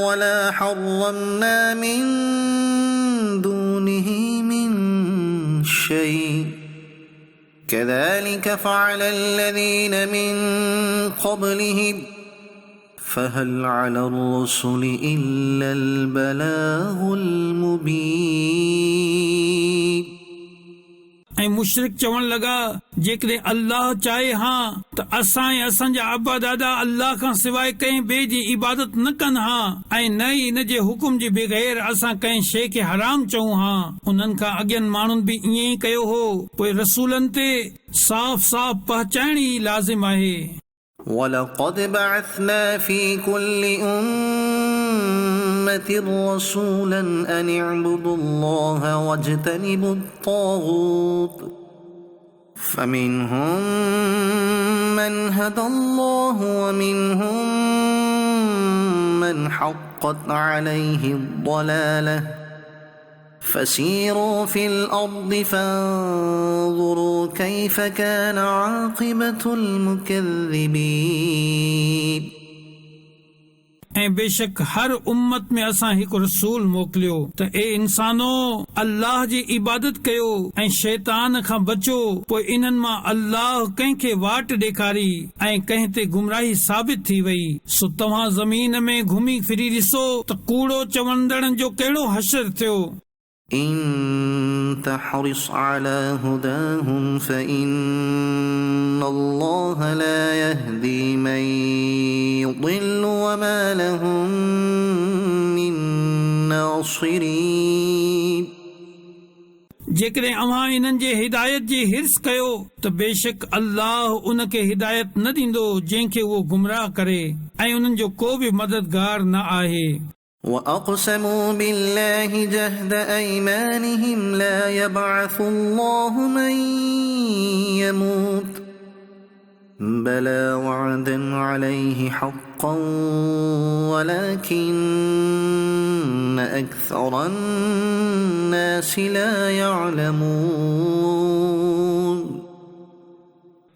ولا حرمنا من دونه شيء كذلك فعل الذين من قبلهم فهل على الرسل إلا البلاغ المبين. ऐं मुशरिक चवण लॻा जेकॾहिं अल्लाह चाहे हा त असां ऐं असांजा अबा दादा अल्लाह खां सवाइ कंहिं ॿिए जी इबादत न कनि हा ऐं न ई इन जे हुकुम जे बग़ैर असां कंहिं शइ खे हराम चऊं हा। उन्हनि खां अॻियनि माण्हुनि बि ईअं ई कयो हो। पोइ रसूलनि ते साफ़ साफ़ पहचाइण ई लाज़िम आहे। وَلَقَدْ بَعَثْنَا فِي كُلِّ أُمَّةٍ رَسُولًا أَنِ اعْبُدُوا اللَّهَ وَاجْتَنِبُوا الطَّاغُوتَ فَمِنْهُمْ مَنْ هَدَى اللَّهُ وَمِنْهُمْ مَنْ حَقَّتْ عَلَيْهِ الضَّلَالَةُ فسيروا في الأرض فانظروا كيف كان عاقبة المكذبين। ऐं बेशक हर उम्मत में असां हिकु रसूल मोकिलियो त ए इंसानो अल्लाह जी इबादत कयो ऐं शैतान खां बचो। पोइ इन्हनि मां अल्लाह कंहिंखे वाट ॾेखारी ऐं कंहिं ते गुमराही साबित थी वई। सो तव्हां ज़मीन में घुमी फिरी ॾिसो त कूड़ो चवंदड़नि जो कहिड़ो हशर थियो। إن تحرص على هداهم فإن الله لا يهدي من يضل وما لهم من ناصرين। जेकॾहिं अव्हां इन्हनि जे हिदायत जी हिर्स कयो त बेशक अल्लाह उन खे हिदायत न ॾींदो जंहिंखे उहो गुमराह करे ऐं उन्हनि जो को बि मददगार न आहे। وأقسموا بالله جهد أيمانهم لا يبعث الله من يموت بلى وعدا عليه حقا ولكن أكثر الناس لا يعلمون।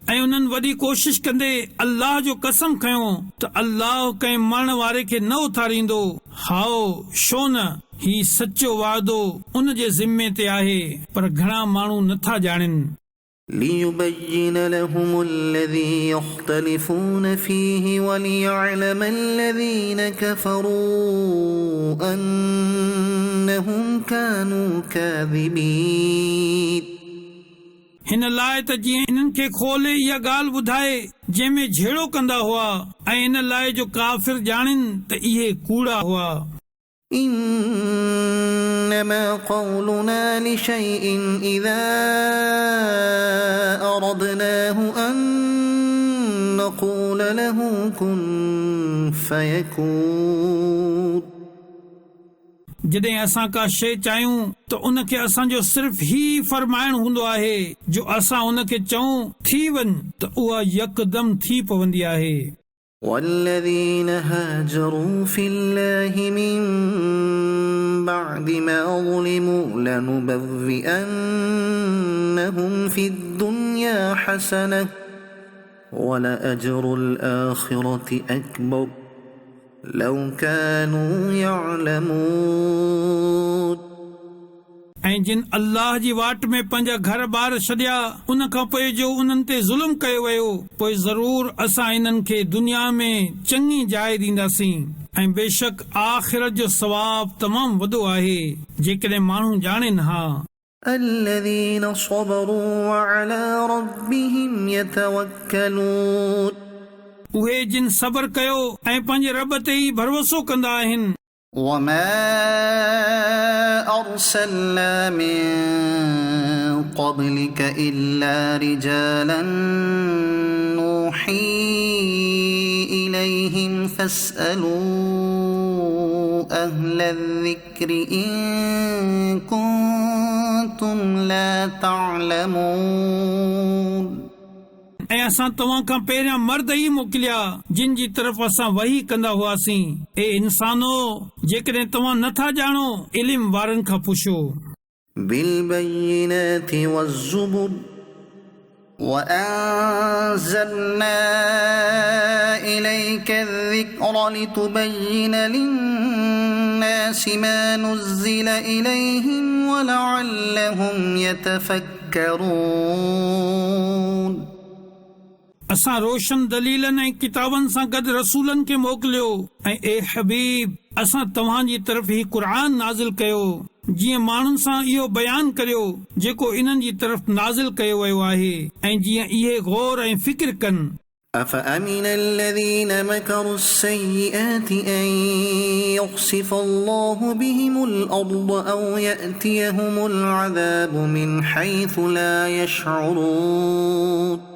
ऐं उन्हनि वॾी कोशिश कंदे अल्लाह जो कसम खयो त अल्लाह कंहिं मरण वारे खे न उथारींदो। हाओ छो न ही सचो वादो उन जे ज़िम्मे ते आहे पर घणा माण्हू नथा ॼाणनि। ليبين لهم الذي يختلفون فيه وليعلم الذين كفروا أنهم كانوا كاذبين। हिन लाइ त जीअं इन्हनि खे खोले इहा ॻाल्हि ॿुधाए जंहिंमें झेड़ो कंदा हुआ ऐं इन लाइ जो काफ़िर ॼाणनि त इहे कूड़ा हुआ। إنما قولنا لشيء إذا أردناه أن نقول له كن فيكون। जॾहिं असां का शइ चाहियूं त उनखे असांजो सिर्फ़ ही फरमाइण हूंदो आहे जो असां उनखे चऊं थी वञ त उहा यकदम थी पवंदी आहे। والذين هاجروا في الله من بعد ما ظلموا لنبوئنهم في الدنيا حسنة ولأجر الآخرة أكبر لو كانوا يعلمون। ऐं जिन अल्लाह जी वाट में पंहिंजा घर बार छॾिया उन खां पोइ जो उन्हनि ते ज़ुल्म कयो वियो पोइ ज़रूर असां इन्हनि खे दुनिया में चङी जाइ ॾींदासीं ऐं बेशक आख़िरत जो सवाब तमामु वॾो आहे जेकॾहिं माण्हू ॼाणनि हा। الذين صبروا وعلى ربهم يتوكلون। उहे जिन सबर कयो ऐं पंहिंजे रब ते ई भरोसो कंदा आहिनि। وما أرسلنا من قبلك إلا رجالا نوحي إليهم فاسألوا أهل الذكر إن كنتم لا تعلمون। ऐं असां तव्हां खां पहिरियां मर्द ई मोकिलिया जिन जी तरफ़ असां वही कंदा हुआसीं। ए इंसानो जेकॾहिं तव्हां नथा ॼाणो इल्म वारनि खां पुछो। بالبينات والزبر وأنزلنا إليك الذكر لتبين للناس ما نزل إليهم ولعلهم يتفكرون। असां रोशन दलीलनि ऐं किताबनि सां गॾु रसूलनि खे मोकिलियो ऐं ए हबीब असां तव्हांजी तरफ़ ही क़ुरान नाज़िल कयो जीअं माण्हुनि सां इहो बयानु करियो जेको इन्हनि जी तरफ़ नाज़िल कयो वियो आहे ऐं जीअं इहे गौर ऐं फिक्र कनि أفأمن الذين مكروا السيئات أن يخسف الله بهم الأرض أو يأتيهم العذاب من حيث لا يشعرون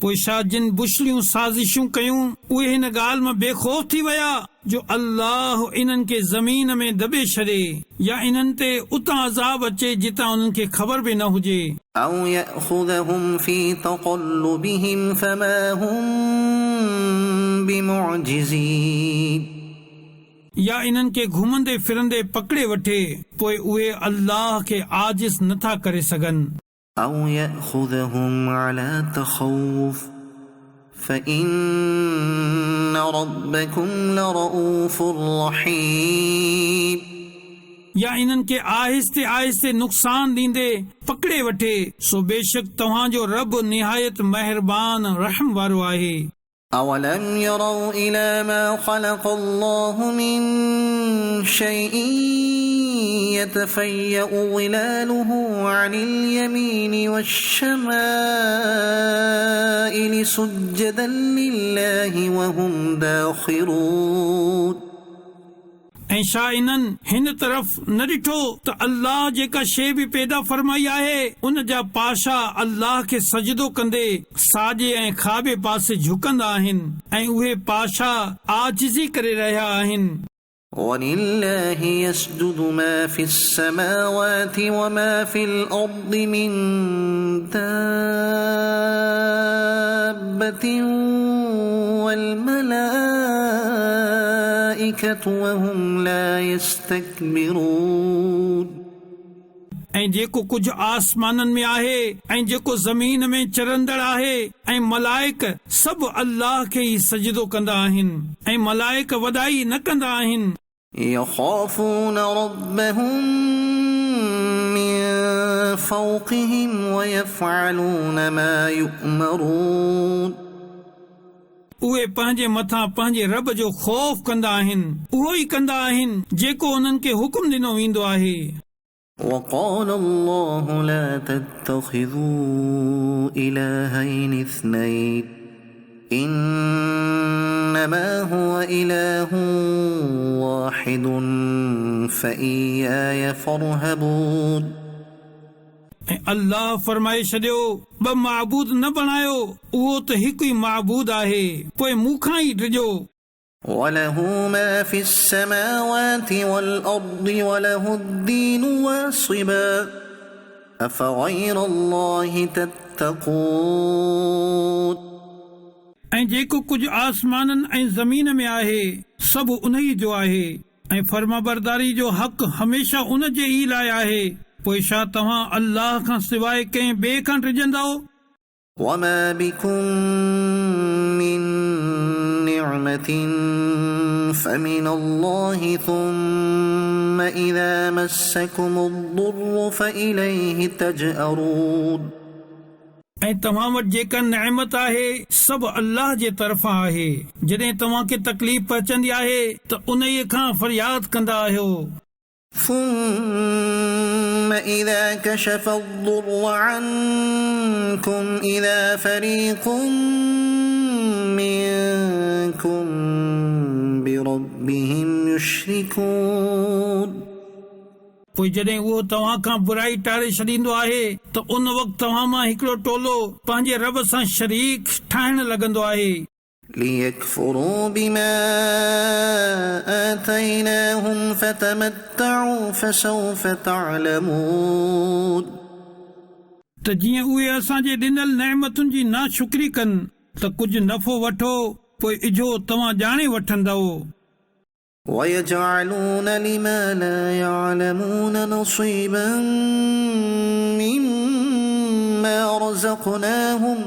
पोइ छा जिन बुछड़ियूं साज़िशूं कयूं उहे हिन ॻाल्हि मां बेखौफ़ थी विया जो अल्लाह इन्हनि खे ज़मीन में दॿे छॾे या इन्हनि ते उतां अज़ाब अचे जितां उन्हनि खे ख़बर बि न हुजे أو يأخذهم في تقلبهم فما هم بمعجزين या इन्हनि खे घुमंदे फिरंदे पकड़े वठे पोइ उहे अल्लाह खे आजिज़ नथा करे सघनि أو يأخذهم على تخوف فإن ربكم لرؤوف رحيم या इन्हनि खे आहिस्ते आहिस्ते नुक़सान ॾींदे पकड़े वठे सो बेशक तव्हांजो रब निहायत मेहरबान रहम वारो आहे أولم يروا إلى ما خلق الله من شيء يتفيأ ظلاله عن اليمين والشمائل سجدا لله وهم داخرون ऐं छा इन्हनि हिन तरफ़ न ॾिठो त अल्लाह जेका शइ बि पैदा फरमाई आहे उन जा पाशा अल्लाह खे सजदो कंदे साॼे ऐं खाॿे पासे झुकंदा आहिनि ऐं उहे पाशा आजिज़ी करे रहिया आहिनि ولله يسجد ما في السماوات وما في الأرض من دابة والملائكة وهم لا يستكبرون ऐं जेको कुझु आसमाननि में आहे ऐं जेको ज़मीन में चरंदड़ आहे ऐं मलाइक सभु अल्लाह खे ई सजदो कंदा आहिनि ऐं मलाइक वॾाई न कंदा आहिनि يخافون ربهم من فوقهم ويفعلون ما يؤمرون उहे पंहिंजे मथां पंहिंजे रब जो ख़ौफ़ कंदा आहिनि उहो ई कंदा आहिनि जेको उन्हनि खे हुकुम ॾिनो वेंदो आहे وقال الله لا تتخذوا إلهين اثنين إنما هو إله واحد فإياي فارهبون ऐं अल्लाह फरमाए छॾियो ॿ माबूद न बणायो उहो त हिकु ई माबूद आहे पोइ मूंखां ई ॾिजो وله ما في السماوات والأرض وله الدين واصبا أفغير الله تتقون ऐं जेको कुझु आसमाननि ऐं ज़मीन में आहे सभु उन ई जो आहे ऐं फर्माबरदारी जो हक़ हमेशा उन जे ई लाइ आहे पोइ छा तव्हां अल्लाह खां सवाइ कंहिं ॿिए खां टिजंदव وما بكم من نعمة فمن الله ثم إذا مسكم الضر فإليه تجأرون ऐं तव्हां वटि जेका नेमत आहे सभु अल्लाह जे तरफ़ां आहे जॾहिं तव्हांखे तकलीफ़ पहुचंदी आहे त उन खां फरियाद कंदा आहियो ثم إذا كشف الضر عنكم إذا فريق منكم بربهم يشركون पोइ जॾहिं उहो तव्हां खां बुराई टारे छॾींदो आहे त उन वक़्तु तव्हां मां हिकिड़ो टोलो पंहिंजे रब सां शरीक ठाहिण लॻंदो आहे ليكفروا بما آتيناهم فتمتعوا فسوف تعلمون त जीअं उहे असांजे ॾिनल नेमतुनि जी नाशुक्री कनि त कुझु नफ़ो वठो पोइ इझो तव्हां ॼाणे वठंदव ويجعلون لما لا يعلمون نصيبا مما رزقناهم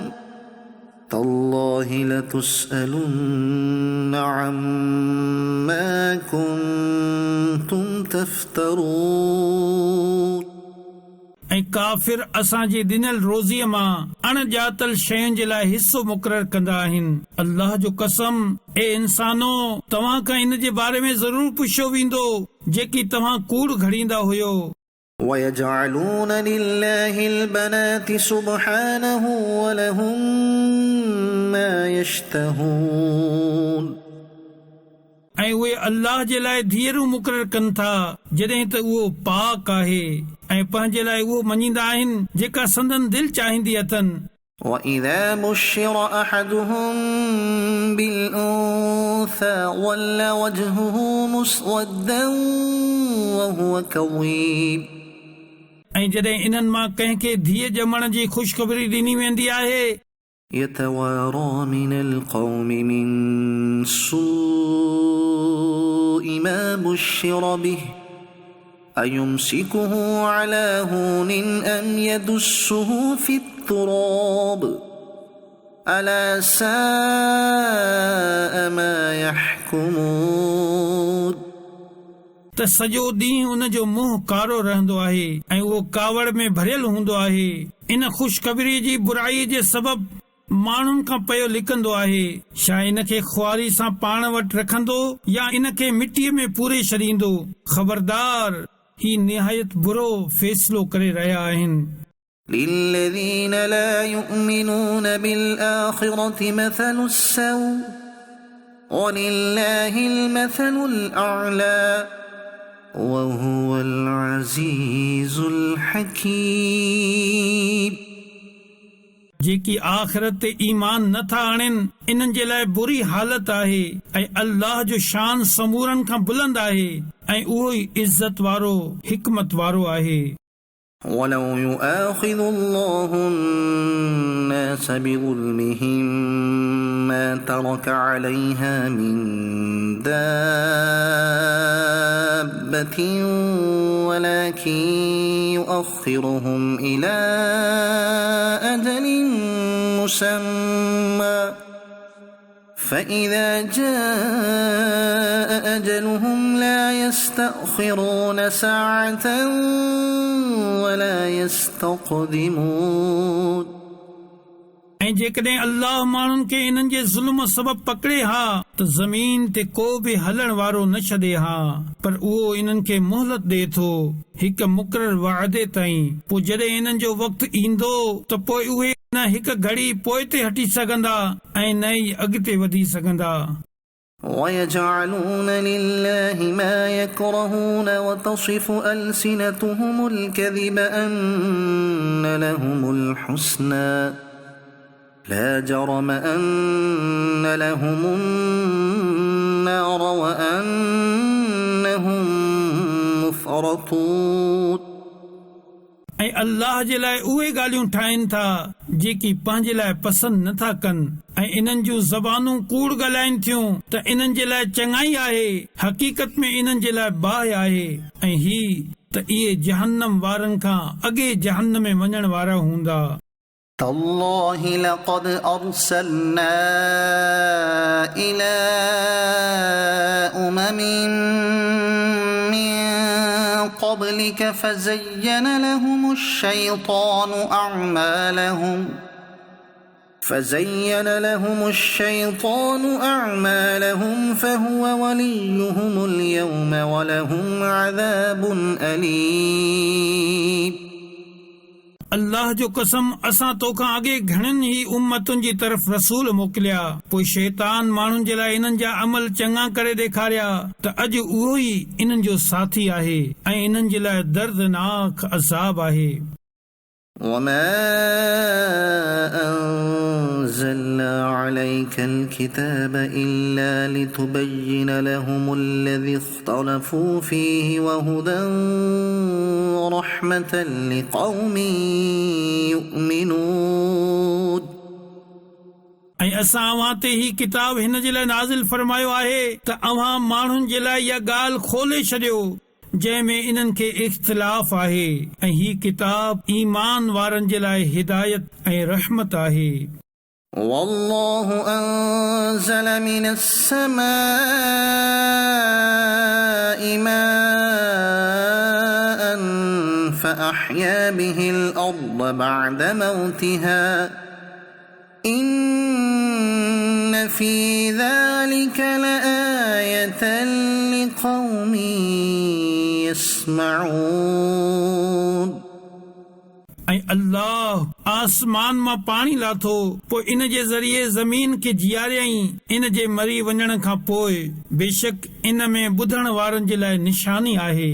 تالله لتسألن عما كنتم تفترون ऐं ऐं काफ़िर असां जे ॾिनल रोज़ीअ मां अणॼातल शयुनि जे लाइ हिस्सो मुक़रर कंदा आहिनि। अल्लाह जो कसम, ए इंसानो, तव्हां खां इन जे बारे में ज़रूर पुछियो वेंदो जेकी तव्हां कूड़ घड़ींदा हुयो। وَيَجْعَلُونَ لِلَّهِ الْبَنَاتِ سُبْحَانَهُ وَلَهُم مَّا يَشْتَهُونَ ऐं उहे अल्लाह जे लाइ धीअरूं मुक़रर कनि था जॾहिं त उहो पाक आहे ऐं पंहिंजे लाइ उहो मञींदा आहिनि जेका संदन दिल चाहींदी अथनि। وَإِذَا بُشِّرَ أَحَدُهُم بِالْأُنثَىٰ ظَلَّ وَجْهُهُ مُسْوَدًّا وَهُوَ كَظِيمٌ ऐं जॾहिं इन्हनि मां कंहिंखे धीअ ॼमण जी ख़ुशख़बरी ॾिनी वेंदी आहे يَتَوَارَىٰ مِنَ الْقَوْمِ مِن سُوءِ مَا بُشِّرَ بِهِ أَيُمْسِكُهُ عَلَىٰ هُونٍ أَمْ يَدُسُّهُ فِي التُّرَابِ أَلَا سَاءَ مَا يَحْكُمُونَ त सॼो ॾींहुं उन जो मुंहुं कारो रहंदो आहे ऐं उहो कावड़ में भरियल हूंदो आहे। इन ख़ुशख़बरी जी बुराई जे सबबु माण्हुनि खां पयो लिकंदो आहे। छा इन खे ख्वारी सां पाण वटि रखंदो या इन खे मिटीअ में पूरे छॾींदो? ख़बरदार, ही निहायत बुरो फ़ैसिलो करे रहिया आहिनि। لِلَّذِينَ لَا يُؤْمِنُونَ بِالْآخِرَةِ مَثَلُ السَّوْءِ وَلِلَّهِ الْمَثَلُ الْأَعْلَى وَهُوَ الْعَزِيزُ الْحَكِيمُ जेकी आख़िरत ते ईमान नथा आणनि इन्हनि जे लाइ बुरी हालत आहे ऐं अल्लाह जो शान समूरनि खां बुलंद आहे ऐं उहो ई इज़त वारो हिकमत वारो आहे। وَلَوْ يُؤَاخِذُ اللَّهُ النَّاسَ بِظُلْمِهِم مَّا تَرَكَ عَلَيْهَا مِن دَابَّةٍ وَلَكِن يُؤَخِّرُهُمْ إِلَىٰ أَجَلٍ مُّسَمًّى فَإِذَا جَاءَ أَجَلُهُمْ لَا يَسْتَأْخِرُونَ سَاعَةً وَلَا يَسْتَقْدِمُونَ ऐं जेकॾहिं अल्लाह माण्हुनि खे इन्हनि जे ज़ुल्म सबबु पकड़े हा त ज़मीन ते को बि हलण वारो न छॾे हा, पर उहो इन्हनि खे मोहलत ॾे थो हिकु मुक़रर वाइदे ताईं। पोइ जॾहिं इन्हनि जो वक़्तु ईंदो त पोइ उहे न हिकु घड़ी पोइ ते हटी सघंदा ऐं न ई अॻिते वधी सघंदा। وَيَجْعَلُونَ لِلَّهِ مَا يَكْرَهُونَ وَتَصِفُ أَلْسِنَتُهُمُ الْكَذِبَ أَنَّ لَهُمُ الْحُسْنَى لَا جَرَمَ أَنَّ لَهُمُ النَّارَ وَأَنَّهُمْ مُفْرَطُونَ ऐं अल्लाह जे लाइ उहे ॻाल्हियूं ठाहिनि था जेकी पंहिंजे लाइ पसंदि नथा कनि ऐं इन्हनि जूं ज़बानूं कूड़ ॻाल्हाइनि थियूं त इन्हनि जे लाइ चङाई आहे, हक़ीक़त में इन्हनि जे लाइ बाहि आहे ऐं ही त इहे जहन्नम वारनि खां अॻे जहन्नम में वञण वारा हूंदा। تَاللَّهِ لَقَدْ أَرْسَلْنَا إِلَىٰ أُمَمٍ مِّن قَبْلِكَ فَزَيَّنَ لَهُمُ الشَّيْطَانُ أَعْمَالَهُمْ فَهُوَ وَلِيُّهُمُ الْيَوْمَ وَلَهُمْ عَذَابٌ أَلِيمٌ अल्लाह जो कसम, असां तोखां अॻे घणनि ई उम्मतुनि जी तरफ़ रसूल मोकिलिया, पोइ शैतान माण्हुनि जे लाइ इन्हनि जा अमल चङा करे ॾेखारिया त अॼु उहो ई इन्हनि जो साथी आहे ऐं इन्हनि जे लाइ दर्दनाक अज़ाब आहे। وَمَا أَنزَلْنَا عَلَيْكَ الْكِتَابَ إِلَّا لِتُبَيِّنَ لَهُمُ الَّذِي اخْتَلَفُوا فِيهِ وَهُدًى وَرَحْمَةً لِقَوْمٍ يُؤْمِنُونَ ऐं असां अव्हां ते ही किताब हिन जे लाइ नाज़िल फरमायो आहे त अव्हां माण्हुनि जे लाइ इहा ॻाल्हि खोले छॾियो जंहिंमें इन्हनि खे इख़्तिलाफ़ आहे ऐं ही किताब ईमान वारनि जे लाइ हिदायत ऐं रहमत आहे। وَاللَّهُ أَنزَلَ مِنَ السَّمَاءِ مَاءً فأحيا به الأرض بعد موتها إن في ذلك لآية لقوم يسمعون ऐं अल्लाह आसमान मां पाणी लाथो पोइ इन जे ज़रिए ज़मीन खे जीआरियईं इन जे मरी वञण खां पोइ बेशक इन में ॿुधण वारनि जे लाइ निशानी आहे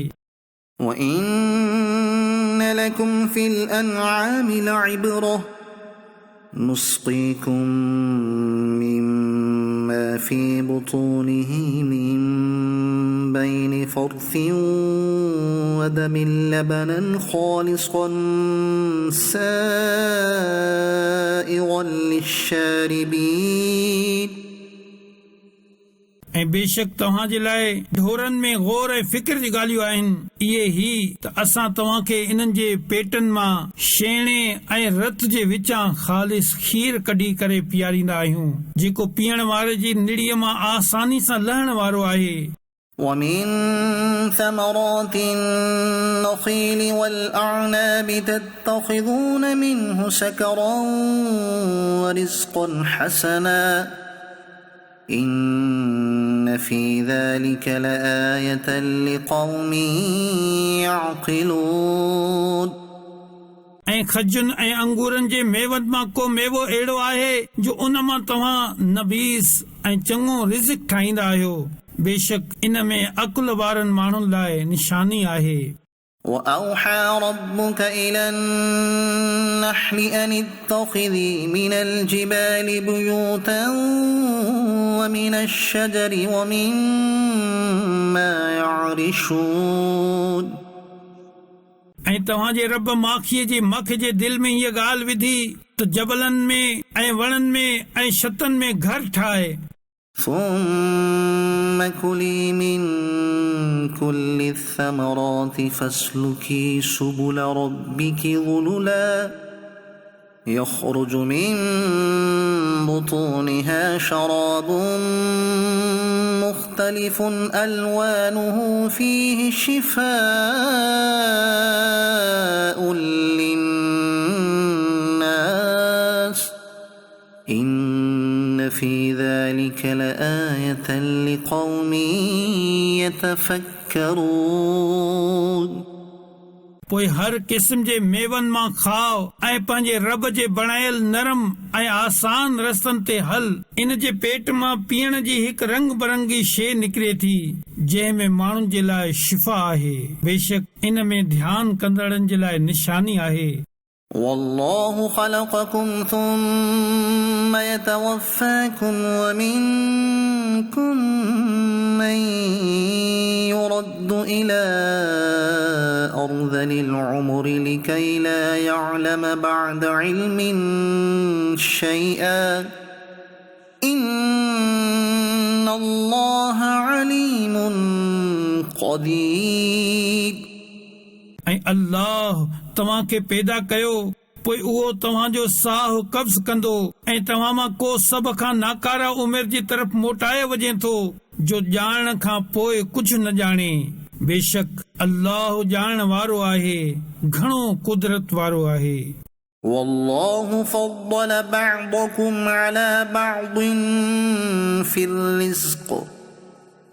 وَإِنَّ لَكُمْ فِي الْأَنْعَامِ لَعِبْرَةً نُسْقِيكُم مِّمَّا فِي بُطُونِهِ مِن بَيْنِ فَرْثٍ ودم لبنا خالصا سائغا للشاربين ऐं बेशक तव्हां जे लाइ ढोरनि में गौर ऐं फिक्र जी ॻाल्हियूं आहिनि इहे ही त असां तव्हां खे इन्हनि जे पेटनि मां छेणे ऐं रत जे विचां ख़ालिस खीर कढी करे पीआरींदा आहियूं जेको पीअण वारे जी निड़ीअ मां आसानी सां लहण वारो आहे ومن ثمرات النخيل والأعناب تتخذون منه سكرا ورزقا حسنا إن في ذلك لآية لقوم يعقلون ऐं खजुनि ऐं अंगूरनि जे मेवनि मां को मेवो अहिड़ो आहे जो उन मां तव्हां नबीस ऐं चङो रिज़्क़ ठाहींदा आहियो बेशक इन में अकुल वारनि माण्हुनि लाइ निशानी आहे وأوحى ربك إلى النحل أن اتخذي من الجبال بيوتا ومن الشجر ومما يعرشون ऐं तव्हां जे रब माखीअ जे मख जे दिलि में हीअ ॻाल्हि विधी त जबलनि में ऐं वणनि में ऐं छतनि में घर ठाहे ثم كلي من كل الثمرات فاسلكي سبل ربك ذللا يخرج من بطونها شراب مختلف ألوانه فيه شفاء للناس إن في ذلك لآية لقوم يتفكرون पोइ हर क़िस्म जे मेवनि मां खाओ ऐं पंहिंजे रब जे बणायल नरम ऐं आसान रस्तनि ते हल इन जे पेट मां पीअण जी हिकु रंग बरंगी शइ निकिरे थी जंहिं में माण्हुनि जे लाइ शिफ़ा आहे बेशक इन में ध्यानु कंदड़नि जे लाइ निशानी आहे والله خلقكم ثم يتوفاكم ومنكم من يرد إلى أرذل العمر لكي لا يعلم بعد علم شيئا إن الله عليم قدير ऐं अल्लाह तव्हां खे पैदा कयो पोइ उहो तव्हांजो साहु कब्ज़ कंदो ऐं तव्हां मां को सभ खां नाकारा उमिरि जी तरफ़ मोटाए वञे थो जो ॼाणण खां पोइ कुझु न ॼाणे बेशक अल्लाह ॼाणण वारो आहे घणो कुदरत वारो आहे والله فضل بعضكم على بعض في الرزق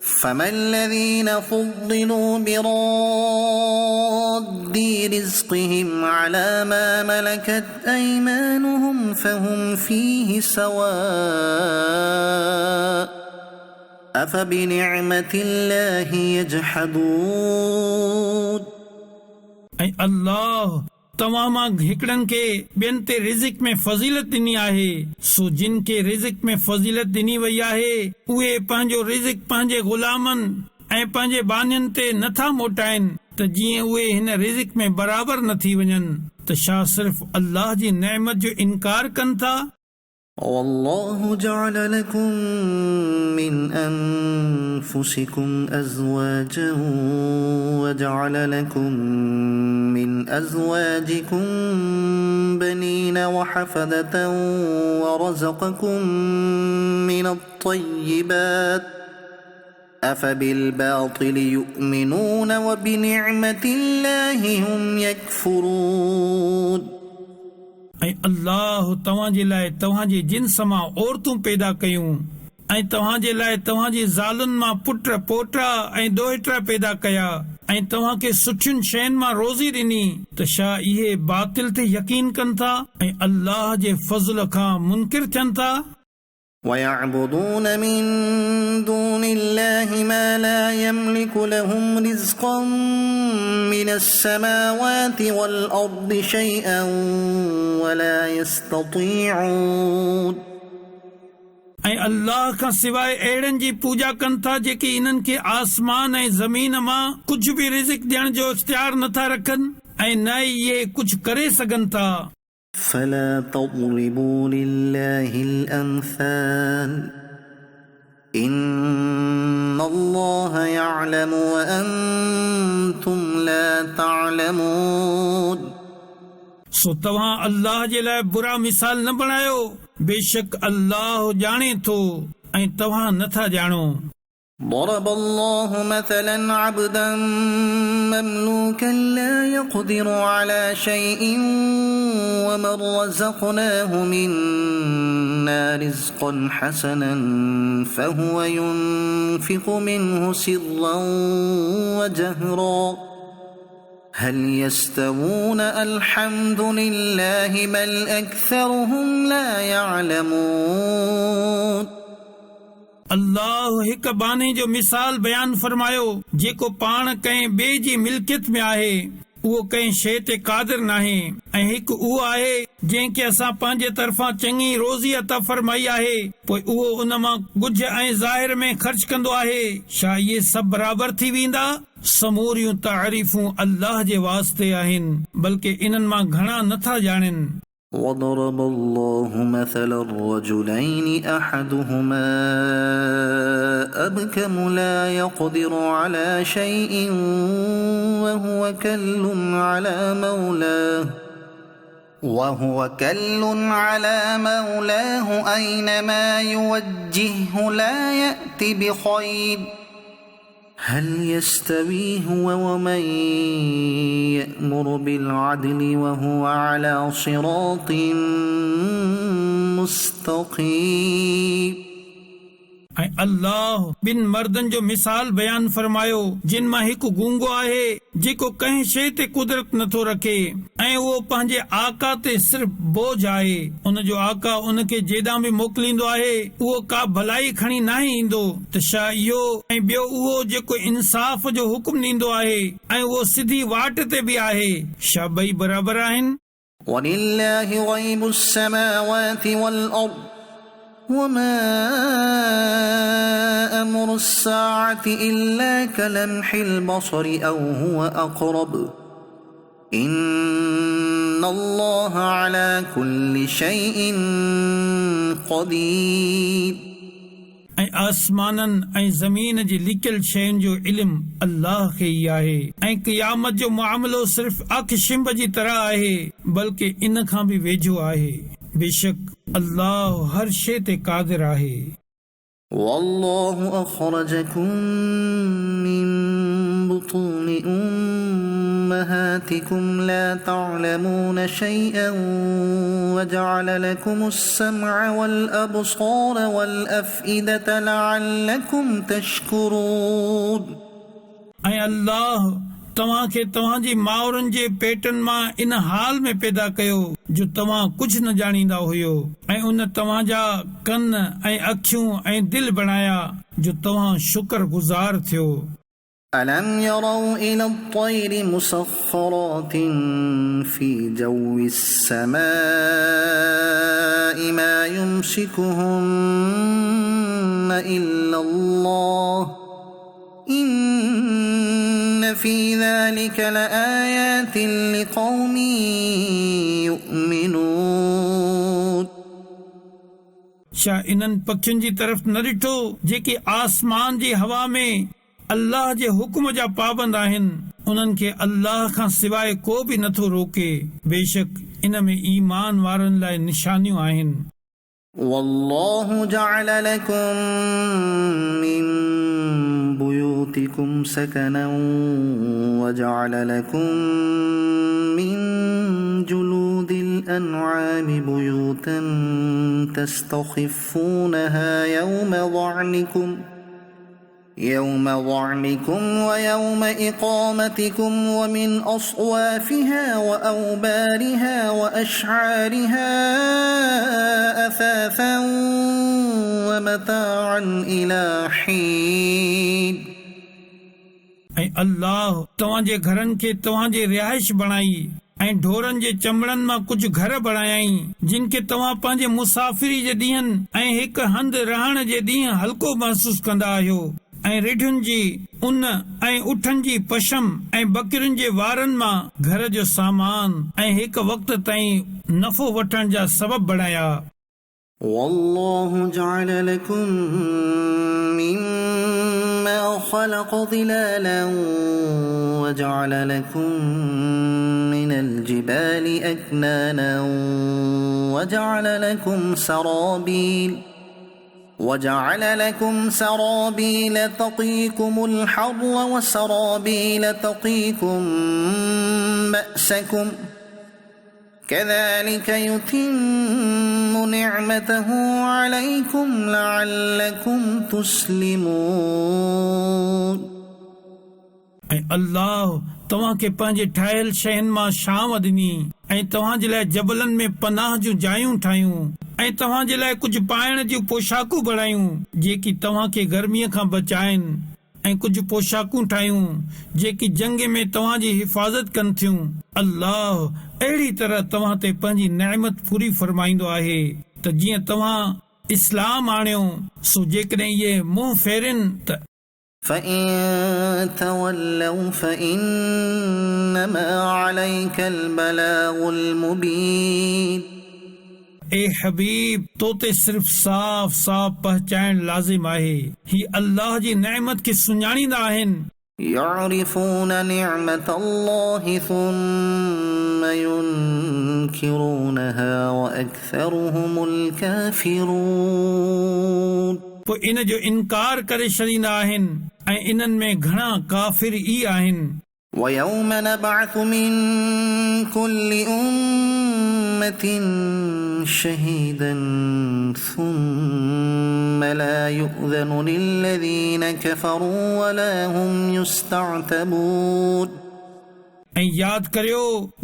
فما الذين فضلوا براد رزقهم على ما ملكت أيمانهم فهم فيه سواء أفبنعمة الله يجحدون ऐं अल्लाह तव्हां मां हिकड़नि खे ॿियनि ते रिज़िक में फज़ीलत ॾिनी आहे सो जिन खे रिज़िक में फज़ीलत ॾिनी वई आहे उहे पंहिंजो रिज़िक पंहिंजे ग़ुलामनि ऐं पंहिंजे बानियुनि ते नथा मोटाइनि त जीअं उहे हिन रिज़िक में बराबर न थी वञनि त छा सिर्फ़ अल्लाह जी नेमत जो इनकार कनि था والله جعل لكم من أنفسكم أزواجا وجعل لكم من أزواجكم بنين وحفدة ورزقكم من الطيبات أفبالباطل يؤمنون وبنعمة الله هم يكفرون ऐं अल्लाह तव्हांजे लाइ तव्हांजे जिन्स मां औरतूं पैदा कयूं ऐं तव्हांजे लाइ तव्हांजी ज़ालुनि मां पुट पोटा ऐं ॾोहिटा पैदा कया ऐं तव्हांखे सुठियुनि शयुनि मां रोज़ी ॾिनी त छा इहे बातिल ते यकीन कनि था ऐं अल्लाह जे फज़ल खां मुनकिर थियनि था ويعبدون من دون الله ما لا يملك لهم رزقا من السماوات والأرض شيئا ولا يستطيعون ऐं अल्लाह खां सवाइ अहिड़नि जी पूजा कनि था जेके इन्हनि खे आसमान ऐं ज़मीन मां कुझु बि रिज़्क़ ॾियण जो इख्तियार नथा रखनि ऐं न इहे कुझु करे सघनि था فلا تضربوا لله الأمثال إن الله يعلم وأنتم لا تعلمون सो तव्हां अल्लाह जे लाइ बुरा मिसाल न बणायो बेशक अल्लाह ॼाणे थो ऐं तव्हां नथा ॼाणो ضرب الله مثلا عبدا مملوكا لا يقدر على شيء ومن رزقناه منا رزقا حسنا فهو ينفق منه سرا وجهرا هل يستوون الحمد لله بل أكثرهم لا يعلمون अल्लाह हिक बाने जो मिसाल बयान फरमायो जेको पाण कंहिं ॿिए जी मिल्कियत में आहे उहो कंहिं शइ ते क़ादिर नाहे ऐं हिकु उहो आहे जंहिंखे असां पंहिंजे तरफ़ां चङी रोज़ी अता फरमाई आहे पोइ उहो उन मां कुझ ऐं ज़ाहिर में ख़र्च कंदो आहे छा इहे सभु बराबर थी वेंदा समूरियूं तारीफ़ूं अल्लाह जे वास्ते आहिनि बल्कि इन्हनि मां घणा नथा ॼाणनि وضرب الله مثلا الرجلين أحدهما أبكم لا يقدر على شيء وهو كل على مولاه أينما يوجهه لا يأتي بخير هل يستوي هو ومن يأمر بالعدل وهو على صراط مستقيم ऐं अल्लाह ॿिन मर्दनि जो मिसाल बयान फरमायो जिन मां हिकु गूंगो आहे जेको कंहिं शइ ते कुदरत नथो रखे ऐं उहो पंहिंजे आका ते सिर्फ़ बोझ आहे उन जो आका उनखे जेॾां बि मोकिलींदो आहे उहो का भलाई खणी नाहे ईंदो त छा इहो ऐं ॿियो उहो जेको इंसाफ़ जो हुकुम ॾींदो आहे ऐं उहो सिधी वाट ते बि आहे छा ॿई बराबर आहिनि ولله غيب السماوات والأرض وما أمر الساعة إلا كلمح البصر أو هو أقرب إن الله على كل شيء قدير ऐं आसमाननि ऐं ज़मीन जी लिकियल शयुनि जो इल्मु अल्लाह खे ई आहे ऐं क़यामत जो मामिलो सिर्फ़ अख शिंब जी तरह आहे बल्कि इन खां बि वेझो आहे बेशक अल्लाह हर शइ ते क़ादिर आहे والله أخرجكم من بطون أمهاتكم لا تعلمون شيئا وجعل لكم السمع والأبصار والأفئدة لعلكم تشكرون ऐं अल्लाह तव्हांखे तव्हांजी माउरनि जे पेटनि मां इन हाल में पैदा कयो जो तव्हां कुझु न ॼाणींदा हुयो ऐं उन तव्हांजा कन ऐं अखियूं ऐं दिल बणाया जो तव्हां शुक्र गुज़ार थियो ألم يروا إلى الطير مسخرات في جو السماء ما يمسكهن إلا الله إن في ذلك لآيات لقوم يؤمنون छा इन्हनि पखियुनि जी तरफ़ न ॾिठो जेके आसमान जी हवा में अल्लाह जे हुक्म जा पाबंद आहिनि उन्हनि खे अल्लाह खां सवाइ को बि नथो रोके बेशक इन में ईमान वारनि लाइ निशानियूं आहिनि والله جعل لكم من بطون أمهاتكم ذرية لتسكنوا إليها وجعل بينكم مودة ورحمة إن في ذلك لآيات لقوم يسمعون. ऐं अल्लाह तव्हांखे तव्हांजी माउरनि जे पेटनि मां इन हाल में पैदा कयो जो तव्हां कुझु न ॼाणींदा हुयो ऐं उन तव्हांजा कन ऐं अखियूं ऐं दिल बणाया जो तव्हां शुक्र गुज़ार थियो والله بيوتكم سكنا وجعل لكم من جلود الأنعام بيوتا تستخفونها يوم ظعنكم ويوم إقامتكم ومن أصوافها وأوبارها وأشعارها أثاثا ومتاعا إلى حين ऐं अल्लाह तव्हांजे घरनि खे तव्हांजे रिहाइश बणाई ऐं ढोरनि जे चमड़नि मां कुझु घर बणायाई जिन खे तव्हां पंहिंजे मुसाफ़िरी जे ॾींहंनि ऐं हिकु हंधि रहण जे ॾींहुं हल्को महसूस कंदा आहियो ऐं रिढुनि जी उन ऐं उठनि जी पशम ऐं बकरियुनि जे वारनि मां घर जो सामान ऐं हिकु वक़्त ताईं नफ़ो वठण जा सबब बणाया والله جعل لكم مما خلق ظلالا وجعل لكم من الجبال أكنانا وجعل لكم سرابيل تقيكم الحر وسرابيل تقيكم بأسكم كذلك يتم نعمته عليكم لعلكم تسلمون ऐं अल्लाह तव्हांखे पंहिंजे ठाहियल शयुनि मां छांव ॾिनी ऐं तव्हांजे लाइ जबलनि में पनाह जूं जायूं ठाहियूं ऐं तव्हांजे लाइ कुझु पाइण जूं पोशाकूं बणायूं जेकी तव्हांखे गर्मीअ खां बचाइनि ऐं कुझु पोशाकूं ठाहियूं जेकी जंग में तव्हांजी हिफ़ाज़त कनि थियूं अल्लाह अहिड़ी तरह तव्हां ते पंहिंजी नेमत पूरी फरमाईंदो आहे त जीअं तव्हां इस्लाम आणियो सो जेकॾहिं इहे मुंहुं फेरनि त فإن تولوا فإنما عليك البلاغ المبين ए हबीब तो ते सिर्फ साफ साफ पहचान लाजिम आहे ही अल्लाह जी नेमत खे सुञाणींदा आहिनि يعرفون نعمة الله ثم ينكرونها وأكثرهم الكافرون पोइ इन जो इनकार करे छॾींदा आहिनि ऐं इन्हनि में घणा काफ़िर ई आहिनि ويوم نبعث من كل أمة شهيدا ثم لا يؤذن للذين كفروا ولا هم يستعتبون ऐं यादि करियो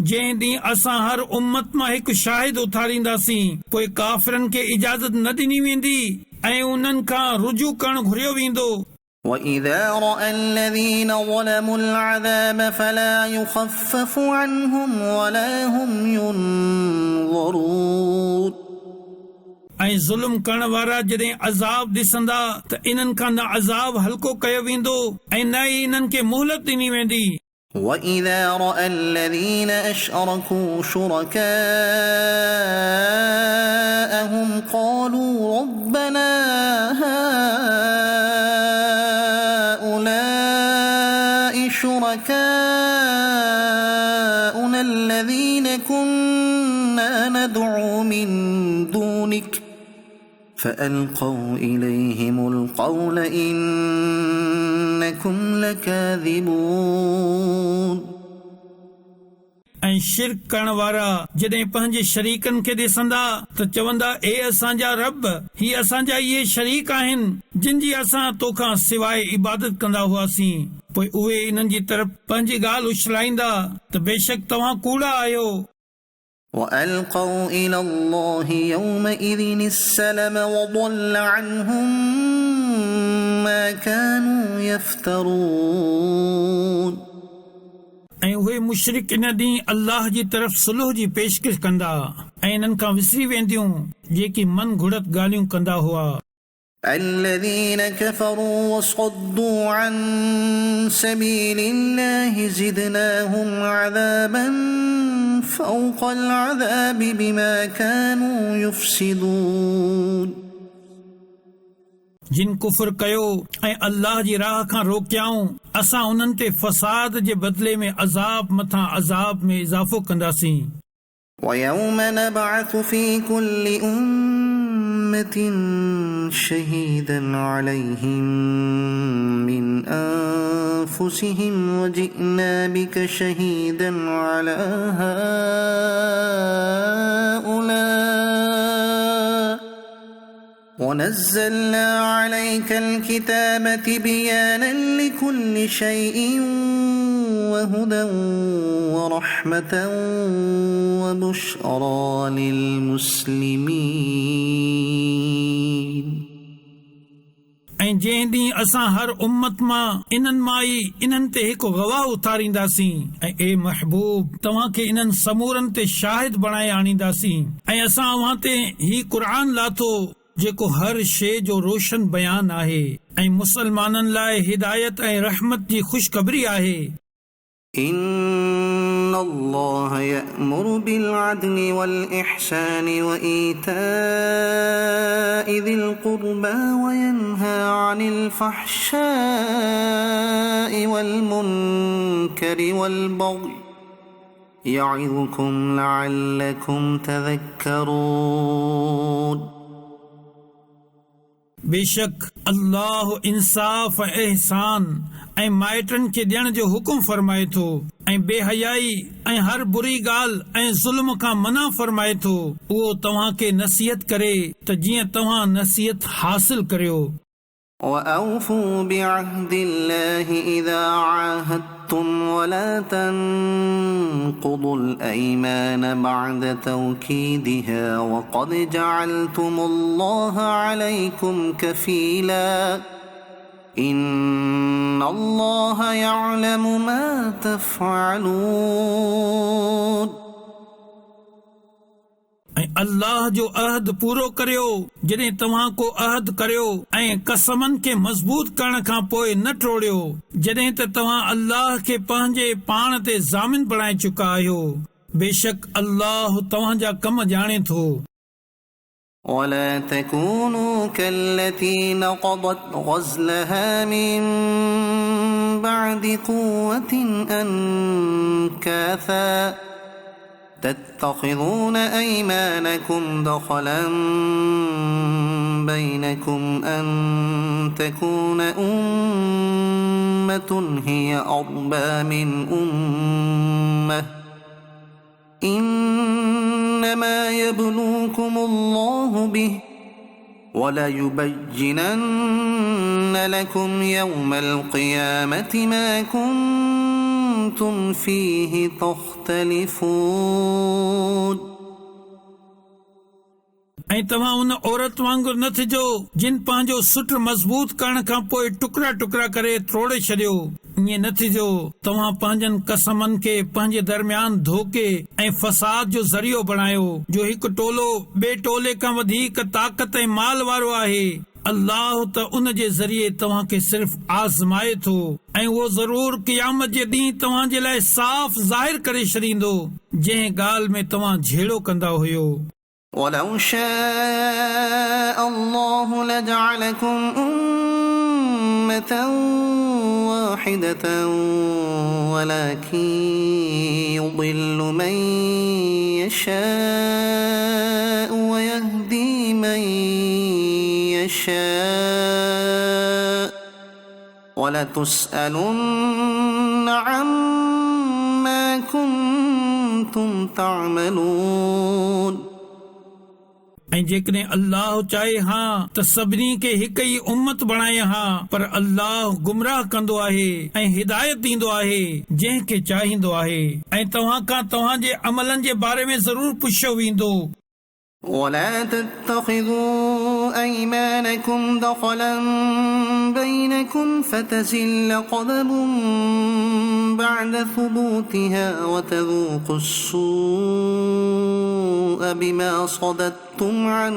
जंहिं ॾींहुं असां हर उम्मत मां हिकु शाहिद उथारींदासीं पोइ काफ़िरनि खे इजाज़त न ॾिनी वेंदी ऐं उन्हनि खां रुजू करणु घुरियो वेंदो وإذا رأى الذين ظلموا العذاب فلا يخفف عنهم ولا هم ينظرون ऐं ज़ुल्म करण वारा जॾहिं अज़ाब ॾिसंदा त इन्हनि खां न अज़ाब हल्को कयो वेंदो ऐं न ई इन्हनि खे मोहलत ॾिनी वेंदी وإذا رأى الذين أشركوا شركاءهم قالوا ربنا هؤلاء شركاؤنا الذين كنا ندعو من دونك فألقوا إليهم القول إنكم لكاذبون ऐं शिरक करण वारा जॾहिं पंहिंजे शरीकनि खे ॾिसंदा त चवंदा ए असांजा रब ही असांजा इहे शरीक आहिनि जिन जी असां तोखां सवाइ इबादत कंदा हुआसीं पोइ उहे इन्हनि जी तरफ़ पंहिंजी ॻाल्हि उछलाईंदा त बेशक तव्हां कूड़ा आहियो وألقوا إلى الله يومئذ السلم وضل عنهم ما كانوا يفترون ऐं उहे मुशरिक इन ॾींहुं अल्लाह जी तरफ़ सुलह जी पेशकश कंदा ऐं इन्हनि खां विसरी वेंदियूं जेकी मन घुड़त ॻाल्हियूं कंदा हुआ الذين كفروا وصدوا عن سبيل الله زدناهم عذابا فوق العذاب بما كانوا يفسدون जिन कुफर कयो ऐं अल्लाह जी राह खां रोकियाऊं असां उन्हनि ते फसाद जे बदिले में अज़ाब मथां अज़ाब में इज़ाफ़ो कंदासीं ويوم نبعث في كل أمة شهيدا عليهم من أنفسهم وجئنا بك شهيدا على هؤلاء ونزلنا عليك الكتاب تبيانا لكل شيء وهدى ورحمة وبشرى للمسلمين ऐं जंहिं ॾींहुं असां हर उम्मत मां इन्हनि ते हिकु गवाह उथारींदासीं ऐं ए महबूब तव्हांखे इन्हनि समूरनि ते शाहिद बणाए आणींदासीं ऐं असां अव्हां ते ही क़ुरान लाथो जेको हर शइ जो रोशन बयान आहे ऐं मुसलमाननि लाइ हिदायत ऐं रहमत जी ख़ुशख़बरी आहे إن الله يأمر بالعدل والإحسان وإيتاء ذي القربى وينهى عن الفحشاء والمنكر والبغي يعظكم لعلكم تذكرون बेशक अल्लाह इंसाफ़ ऐं एहसान ऐं माइटनि खे ॾियण जो हुकुम फरमाए थो ऐं बेहयाई ऐं हर बुरी ॻाल्हि ऐं ज़ुल्म खां मना फरमाए थो उहो तव्हांखे नसीहत करे त जीअं तव्हां नसीहत हासिल करियो وأوفوا بعهد الله إذا عاهدتم ولا تنقضوا الأيمان بعد توكيدها وقد جعلتم الله عليكم كفيلا إن الله يعلم ما تفعلون ऐं अल्लाह जो अहद पूरो करियो जॾहिं तव्हां को अहद करियो ऐं कसमनि खे मज़बूत करण खां पोइ न टोड़ियो जॾहिं त तव्हां अल्लाह खे पंहिंजे पाण ते ज़ामिन बणाए चुका आहियो बेशक अल्लाह तव्हांजा कम ॼाणे थो ولا تكونوا كالتي نقضت غزلها من بعد قوة أنكاثا تتخذون أيمانكم دخلا بينكم أن تكون أمة هي أربى من أمة إنما يبلوكم الله به وليبينن لكم يوم القيامة ما كنتم فيه تختلفون ऐं तव्हां उन औरत वांगुरु न थिजो जिन पंहिंजो सुट मज़बूत करण खां पोइ टुकड़ा टुकड़ा करे त्रोड़े छॾियो ईअं न थिजो तव्हां पंहिंजनि कसमनि खे पंहिंजे दरमियान धोखे ऐं फसाद जो ज़रियो बणायो जो हिकु टोलो ॿिए टोले खां वधीक ताक़त ऐं माल वारो आहे अल्लाह त उन जे ज़रिए तव्हांखे सिर्फ़ आज़माए थो ऐं उहो ज़रूर क़यामत जे ॾींहुं तव्हांजे लाइ साफ़ ज़ाहिर करे छॾींदो जंहिं ॻाल्हि में तव्हां झेड़ो कंदा हुयो ولو شاء الله لجعلكم أمة واحدة ولكن يضل من يشاء ويهدي من يشاء ولتسألن عما كنتم تعملون ऐं जेकॾहिं अल्लाह चाहे हा त सभिनी खे हिक ई उम्मत बणाए हा पर अल्लाह गुमराह कंदो आहे ऐं हिदायत ॾींदो आहे जंहिंखे चाहींदो आहे ऐं तव्हां खां तव्हांजे अमलनि जे बारे में ज़रूर पुछियो वेंदो ولا تتخذوا أيمانكم دخلا بينكم فتزل قدم بعد ثبوتها وتذوقوا السوء بما صددتم عن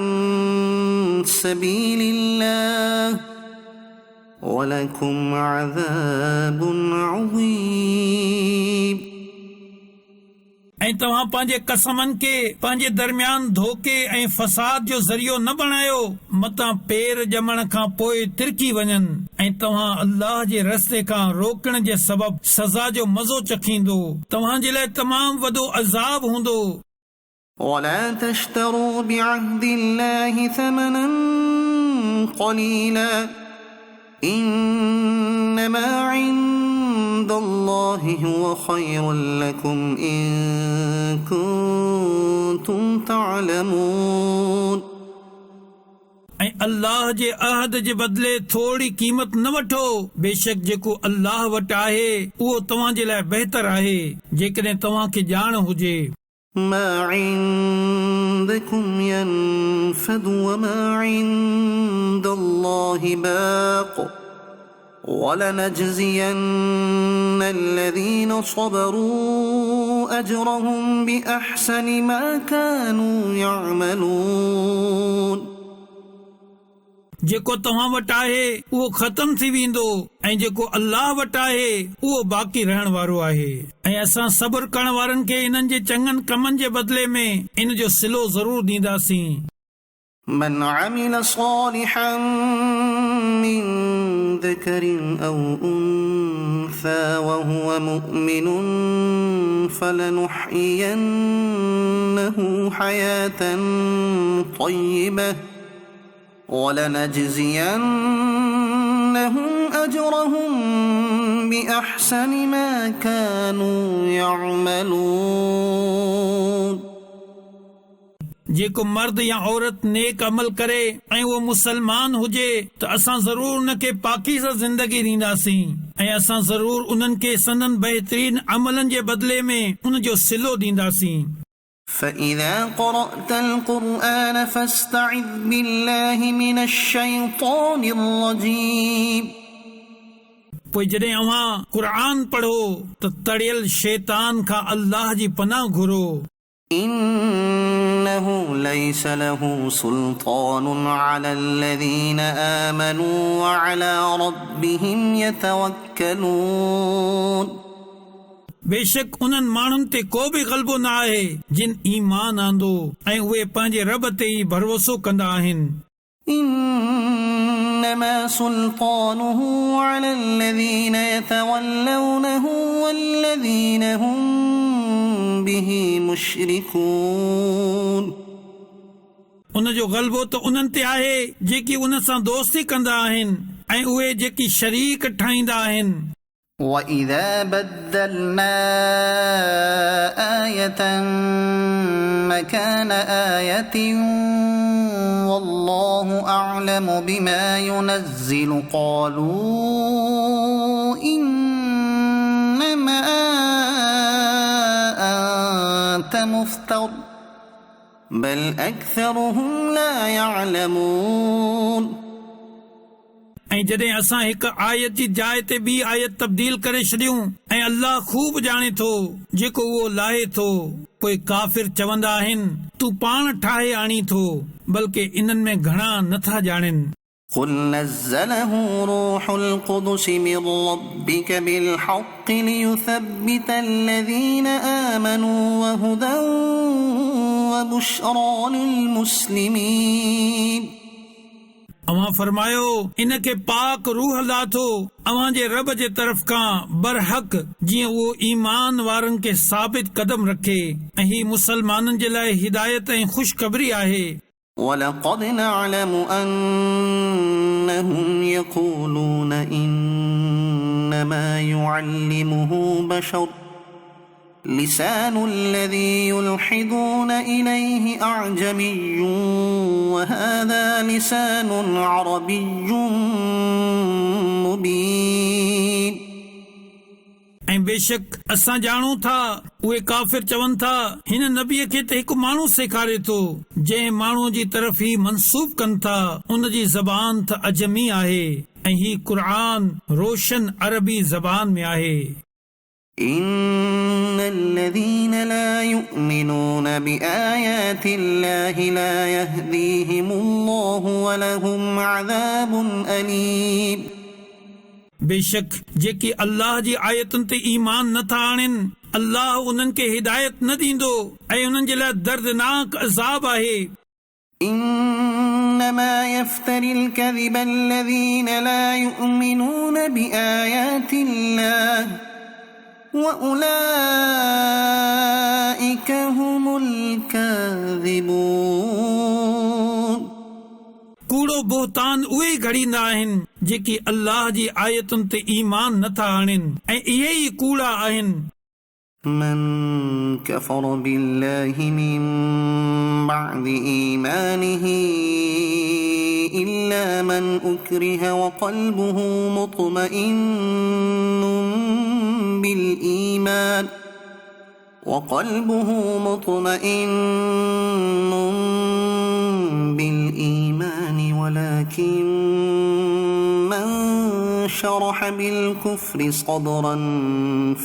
سبيل الله ولكم عذاب عظيم ऐं तव्हां पंहिंजे कसमनि खे पंहिंजे दरमियान धोखे ऐं फसाद जो ज़रियो न बणायो मतां पेर ॼमण खां पोइ तिरकी वञनि ऐं तव्हां अल्लाह जे रस्ते खां रोकण जे सबबु सज़ा जो मज़ो चखींदो तव्हांजे लाइ तमामु वॾो अज़ाब हूंदो ولا تشتروا بعهد الله ثمنا قليلا إنما عند الله هو خير لكم إن كنتم تعلمون ऐं अल्लाह जे अहद जे बदिले थोरी क़ीमत न वठो बेशक जेको अल्लाह वटि आहे उहो तव्हां जे लाइ बहितर आहे जेकॾहिं तव्हां खे ॼाण हुजे ما عندكم ينفد وما عند الله باق ولنجزين الذين صبروا أجرهم بأحسن ما كانوا يعملون जेको तव्हां वटि आहे उहो ख़तम थी वेंदो ऐं जेको अल्लाह वटि आहे उहो बाक़ी रहण वारो आहे ऐं असां सब्र करण वारनि खे इन्हनि जे चङनि कमनि जे बदिले में इन जो सिलो ज़रूर ॾींदासीं من عمل صالحا من ذكر أو أنثى وهو مؤمن فلنحيينه حياة طيبة ولنجزينهم أجرهم بأحسن ما كانوا يعملون जेको मर्द या औरत नेक अमल करे ऐं उहो मुसलमान हुजे त असां ज़रूर उनखे पाकीज़ा ज़िंदगी ॾींदासीं ऐं असां ज़रूर उन्हनि खे संदन बहितरीन अमलनि जे बदिले में उन जो सिलो ॾींदासीं فإذا قرأت القرآن فاستعذ بالله من الشيطان الرجيم पोइ जॾहिं अव्हां क़ुर पढ़ो त तड़ियल शैतान खां अल्लाह जी पनाह घुरो إنه ليس له سلطان على الذين آمنوا وعلى ربهم يتوكلون बेशक उन्हनि माण्हुनि ते को बि ग़लबो न आहे जिन ईमान आंदो ऐं उहे पंहिंजे रब ते ई भरोसो कंदा आहिनि إنما سلطانه على الذين يتولونه والذين هم به مشركون उन जो ग़लबो त उन्हनि ते आहे जेकी उन सां दोस्ती कंदा आहिनि ऐं उहे जेकी शरीक ठाहींदा आहिनि وَإِذَا بَدَّلْنَا آيَةً مَكَانَ آيَةٍ وَاللَّهُ أَعْلَمُ بِمَا يُنَزِّلُ قَالُوا إِنَّمَا أَنْتَ مُفْتَرٍ بَلْ أَكْثَرُهُمْ لَا يَعْلَمُونَ ऐं जॾहिं असां हिकु आयत जी जाइ ते ॿी आयत तब्दील करे छॾियूं ऐं अल्लाह खूब ॼाणे थो जेको उहो लाहे थो पोइ काफ़िर चवंदा आहिनि तूं पाण ठाहे आणी थो बल्कि इन्हनि में घणा नथा ॼाणनि قل نزله روح القدس من ربك بالحق ليثبت الذين آمنوا وهدى وبشرى للمسلمين अवां फरमायो इनखे पाक रूह लाथो अवां जे रब जे तरफ़ खां बरहक जीअं उहो ईमान वारनि खे साबित कदम रखे ऐं ही मुसलमाननि जे लाइ हिदायत ऐं ख़ुशख़बरी आहे وَلَقَدْ نَعْلَمُ أَنَّهُمْ يَقُولُونَ إِنَّمَا يُعَلِّمُهُ بَشَرٌ لسان الذي يلحدون إليه أعجمي وهذا لسان عربي مبين ऐं बेशक असां ॼाणूं था उहे काफ़िर चवनि था हिन नबीअ खे त हिकु माण्हू सेखारे थो जंहिं माण्हू जी तरफ़ ही मनसूब कनि था उन जी ज़बान त अजमी आहे ऐं ही क़ुर रोशन अरबी ज़बान में आहे إن الذين لا يؤمنون بآيات الله لا يهديهم الله ولهم عذاب أليم बेशक जेकी अल्लाह जी आयतुनि ते ईमान नथा आणनि अल्लाह उन्हनि खे हिदायत न ॾींदो ऐं उन्हनि जे लाइ दर्दनाक अज़ाब आहे إنما يفتري الكذب الذين لا يؤمنون بآيات الله وأولئك هم الكاذبون कूड़ो बोहतान उहे घड़ींदा आहिनि जेकी अल्लाह जी आयतुनि ते ईमान नथा आणनि ऐं इहे ई कूड़ा आहिनि। من كفر بالله من بعد إيمانه إلا من أكره وقلبه مطمئن بالإيمان ولكن من شرح بالكفر صدرا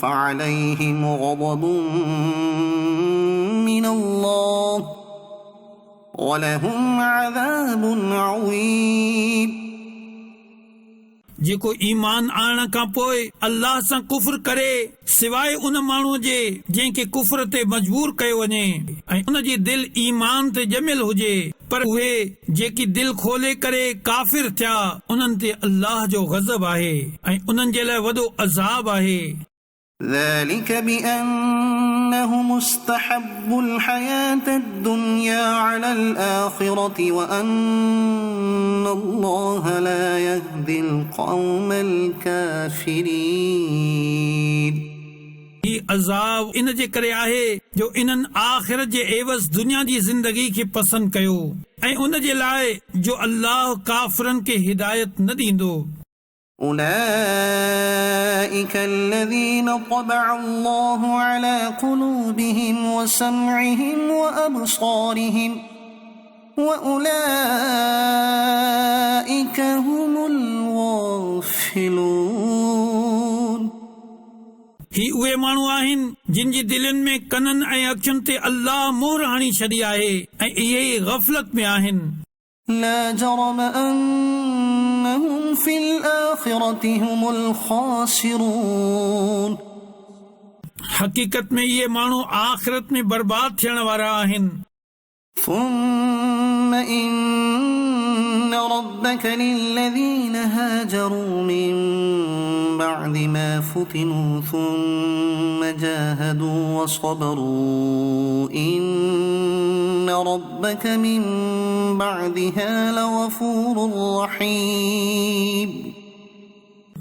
فعليهم غضب من الله ولهم عذاب عظيم। जेको ईमान आणण खां पोइ अल्लाह सां कुफ्र करे सिवाय उन माण्हू जे जंहिंखे कुफ्र ते मजबूर कयो वञे ऐं उन जी दिल ईमान ते ॼमियल हुजे, पर उहे जेकी दिल खोले करे काफ़िर थिया उन्हनि ते अल्लाह जो गज़ब आहे ऐं उन्हनि जे लाइ वॾो अज़ाब आहे। ذلك بأنهم استحبوا الحياة الدنيا على الآخرة وأن الله لا يهدي القوم الكافرين। ही अज़ाब इन जे करे आहे जो इन्हनि आख़िरत जे एवज़ दुनिया जी ज़िंदगी खे पसंदि कयो ऐं उन जे लाइ जो अल्लाह काफ़िरनि खे हिदायत न ॾींदो। أولئك الذين طبع الله على قلوبهم وسمعهم وأبصارهم وأولئك هم الغافلون। ही उहे माण्हू आहिनि जिन जी दिलनि में कननि ऐं अखियुनि ते अल्लाह मोहर हणी छॾी आहे ऐं इहे ई ग़फ़लत में आहिनि। لا جرم أنهم في الآخرة هم الخاسرون। हक़ीक़त में इहे माण्हू आख़िरत में बर्बाद थियण वारा आहिनि। ثم إن ربك للذين هاجروا من بعد ما فتنوا ثم جاهدوا وصبروا إن ربك من بعدها لغفور رحيم।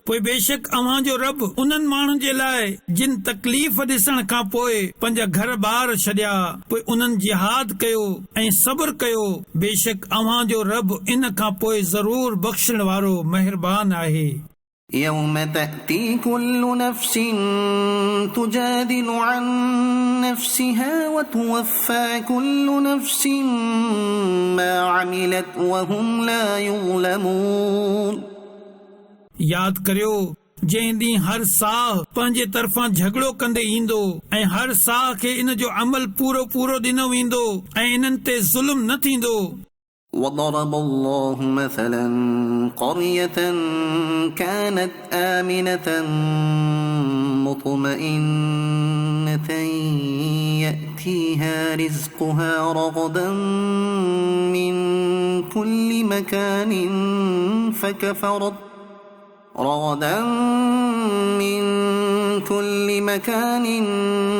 पोइ बेशक अव्हां जो रब उन्हनि माण्हुनि जे लाइ जिन तकलीफ़ ॾिसण खां पोइ पंहिंजा घर ॿार छॾिया पोइ उन्हनि जिहाद कयो ऐं सब्र कयो, बेशक अव्हां जो रब इन खां पोइ ज़रूर बख़्शण वारो महिरबान आहे। يوم تأتي كل نفس تجادل عن نفسها وتوفى كل نفس ما عملت وهم لا يظلمون। यादि करियो जंहिं ॾींहुं हर साह पंहिंजे तरफ़ां झगड़ो कंदे ईंदो ऐं हर साह खे इन जो अमल पूरो पूरो ॾिनो वेंदो ऐं इन्हनि ते ज़ुल्म न थींदो। وضرب الله مثلا قرية كانت آمنة مطمئنة يأتيها رزقها رغدا من كل مكان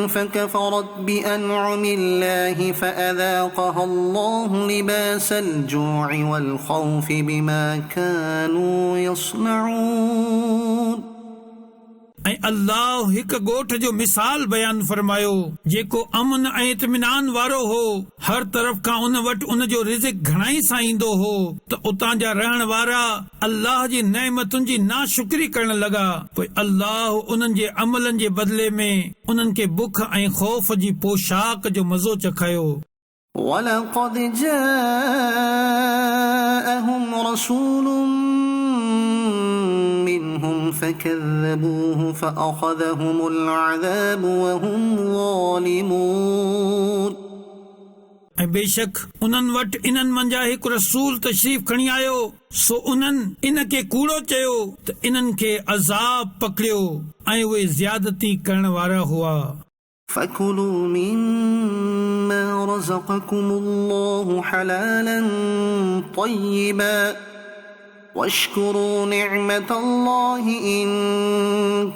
فكفرت بأنعم الله فأذاقها الله لباس الجوع والخوف بما كانوا يصنعون। ऐं अल्लाह हिकु ॻोठ जो मिसाल बयान फरमायो जेको अमन ऐं इत्मिनान वारो हो, हर तरफ़ खां उन वटि उन जो रिज़्क़ घणाई सां ईंदो हो त उतां जा रहण वारा अल्लाह जी नेमतुनि जी नाशुक्री करण लॻा, पोइ अल्लाह उन्हनि जे अमलनि जे बदिले में उन्हनि खे बुख ऐं खौफ़ जी पोशाक जो मज़ो चखायो। وَلَقَدْ جَاءَهُمْ رَسُولٌ منهم فكذبوه فأخذهم العذاب وهم ظالمون। ऐं बेशक उन्हनि वटि इन्हनि मंझां हिकु रसूल तशरीफ़ खणी आयो, सो उन्हनि इन खे कूड़ो चयो त इन्हनि खे अज़ाब पकड़ियो ऐं उहे ज़्यादती करण वारा हुआ। فكلوا مما رزقكم الله حلالا طيبا واشكروا نعمة الله إن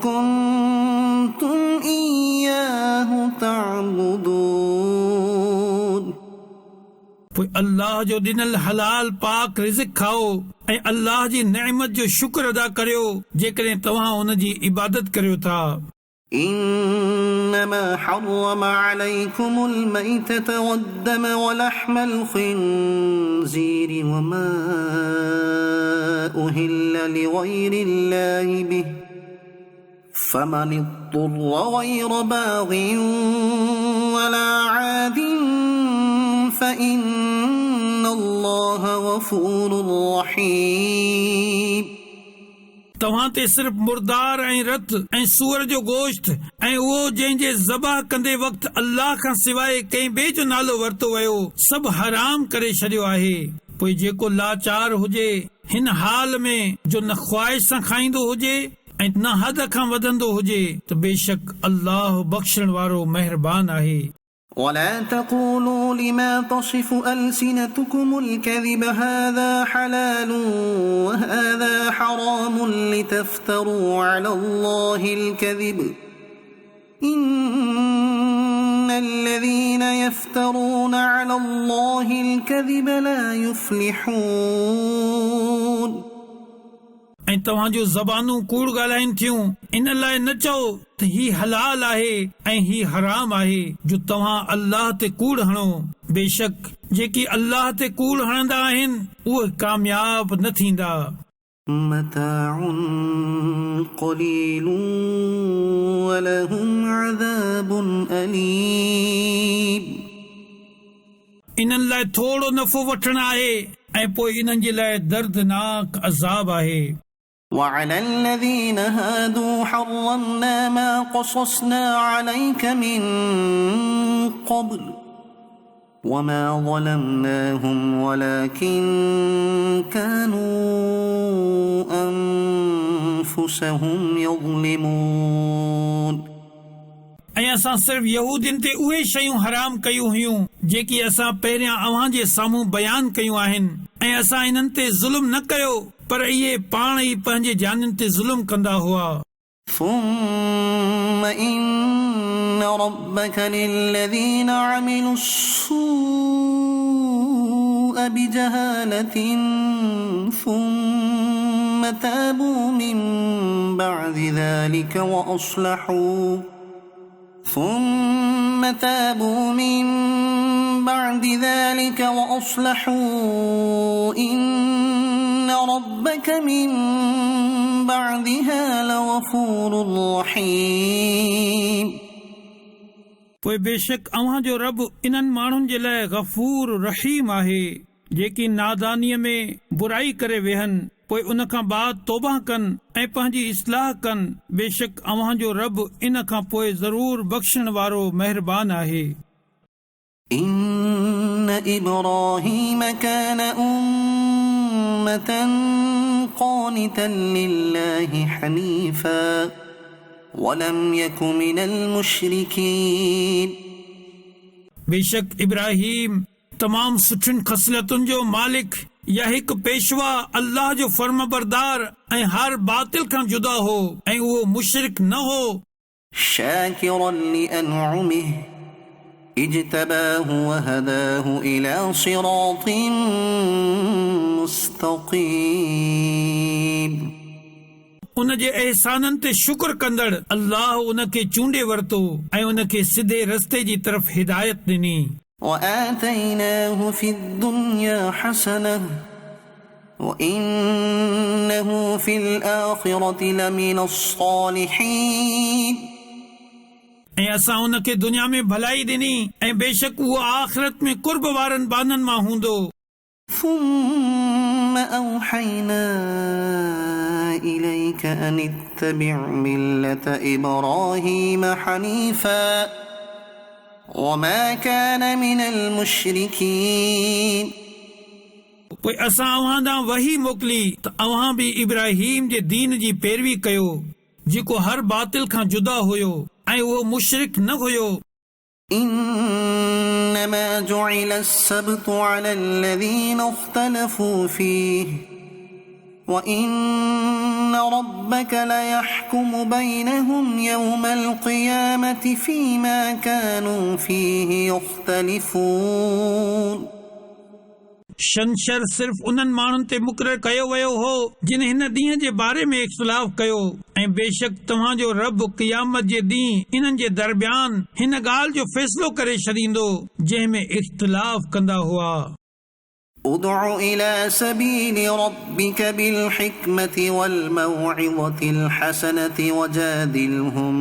كنتم إياه تعبدون। पोइ अल्लाह जो ॾिनल हलाल पाक रिज़्क़ खाओ ऐं अल्लाह जी नेमत जो शुक्र अदा करियो जेकॾहिं तव्हां उन जी इबादत करियो था। إنما حرم عليكم الميتة والدم ولحم الخنزير وما أهل لغير الله به فمن اضطر غير باغ ولا عاد فإن الله غفور رحيم। तव्हां ते सिर्फ़ मुर्दार ऐं रत ऐं सूअर जो गोश्त ऐं उहो जंहिंजे ज़बह कंदे वक़्तु अल्लाह खां सवाइ कंहिं ॿिए जो नालो वरितो वियो सभु हराम करे छॾियो आहे। पोइ जेको लाचार हुजे हिन हाल में जो न ख्वाहिश सां खाईंदो हुजे ऐं न हद खां वधंदो हुजे त बेशक अल्लाह बख़्शण वारो महिरबान आहे। ولا تقولوا لما تصف ألسنتكم الكذب هذا حلال وهذا حرام لتفتروا على الله الكذب إن الذين يفترون على الله الكذب لا يفلحون। ऐं तव्हांजो ज़बानूं कूड़ ॻाल्हाइनि थियूं इन लाइ न चओ त ही हलाल आहे ऐं ही हराम आहे जो तव्हां अल्लाह ते कूड़ हणो। बेशक जेकी अल्लाह ते कूड़ हणंदा आहिनि उहे कामयाब न थींदा। متاع قليل ولهم عذاب أليم। इन्हनि लाइ थोरो नफ़ो वठण आहे ऐं पोइ इन्हनि जे लाइ दर्दनाक अज़ाब आहे। وعلى الذين هادوا حرمنا ما قصصنا عليك من قبل وما ظلمناهم ولكن كانوا أنفسهم يظلمون। ऐं असां सिर्फ़ यहूदियुनि ते उहे शयूं हराम कयूं हुयूं जेकी असां पहिरियां अव्हां जे साम्हूं बयान कयूं आहिनि ऐं असां इन्हनि ते ज़ुल्म न कयो पर इहे पाण ई पंहिंजे जाननि ते ज़ुल्म कंदा हुआ। ثم إن ربك للذين عملوا السوء بجهالة ثم تابوا من بعد ذلك وأصلحوا إن ربك من بعدها لغفور رحيم। पोइ बेशक अव्हां जो रब इन्हनि माण्हुनि जे लाइ गफ़ूर रहीम आहे जेकी नादानीअ में बुराई करे वेहनि पोइ उन खां बाद तौबा कनि ऐं पंहिंजी इस्लाह कनि। बेशक अव्हां जो रब इन खां पोइ ज़रूर बख़्शण वारो महिरबान आहे। إن إبراهيم كان أمة قانتا لله حنيفا ولم يك من المشركين। बेशक इब्राहिम तमाम सुठियुनि ख़सलतुनि जो मालिक या हिकु पेशवा अल्लाह जो फर्मबरदार ऐं हर बातिल खां जुदा हो ऐं उहो मुशरिक न हो। شاكرا لأنعمه اجتباه وهداه إلى صراط مستقيم। उन जे एहसाननि ते शुक्र कंदड़ अल्लाह उन खे चूंडे वरितो ऐं उन खे सिधे रस्ते जी तरफ़ हिदायत ॾिनी। وآتيناه في الدنيا حسنة وإنه في الآخرة لمن الصالحين। ऐं असां उन खे दुनिया में भलाई ॾिनी ऐं बेशक उहो आख़िरत में कुर्ब वारनि बाननि मां हूंदो। ثم أوحينا إليك أن اتبع ملة إبراهيم حنيفا وما كان من المشركين। पोइ असां अव्हां ॾांहुं वही मोकिली त अव्हां बि इब्राहिम जे दीन जी पैरवी कयो जेको हर बातिल खां जुदा हुयो ऐं उहो मुशरिक न हुयो। إنما جعل السبت على الذين اختلفوا فيه وإن ربك ليحكم بينهم يوم القيامة فيما كانوا فيه يختلفون۔ शंशर सिर्फ़ उन्हनि माण्हुनि ते मुक़रर कयो वियो हो जिन हिन ॾींहं जे बारे में इख़्तिलाफ़ कयो ऐं बेशक तव्हांजो रब क़यामत जे ॾींहुं इन्हनि जे दरमियान हिन ॻाल्हि जो फ़ैसिलो करे छॾींदो जंहिं में इख़्तिलाफ़ कंदा हुआ। ادع إلى سبيل ربك بالحكمة والموعظة الحسنة وجادلهم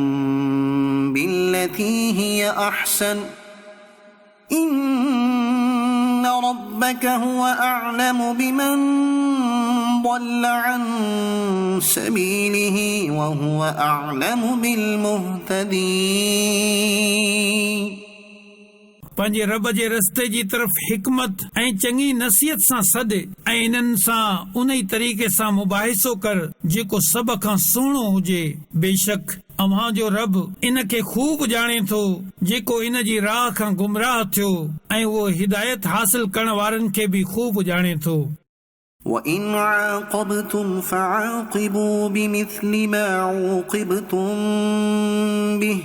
بالتي هي أحسن إن ربك هو أعلم بمن ضل عن سبيله وهو أعلم بالمهتدين। पंहिंजे रब जे रस्ते जी तरफ़ हिकमत ऐं चङी नसीहत सां सॾ ऐं इन्हनि सां उन ई तरीक़े सां मुबाहिसो कर जेको सभ खां सुहिणो हुजे। बेशक अव्हां जो रब इन खे खूब ॼाणे थो जेको इन जी राह खां गुमराह थियो ऐं उहो हिदायत हासिल करण वारनि खे बि खूब ॼाणे थो। وَإِنْ عَاقَبْتُمْ فَعَاقِبُوا بِمِثْلِ مَا عُوقِبْتُمْ بِهِ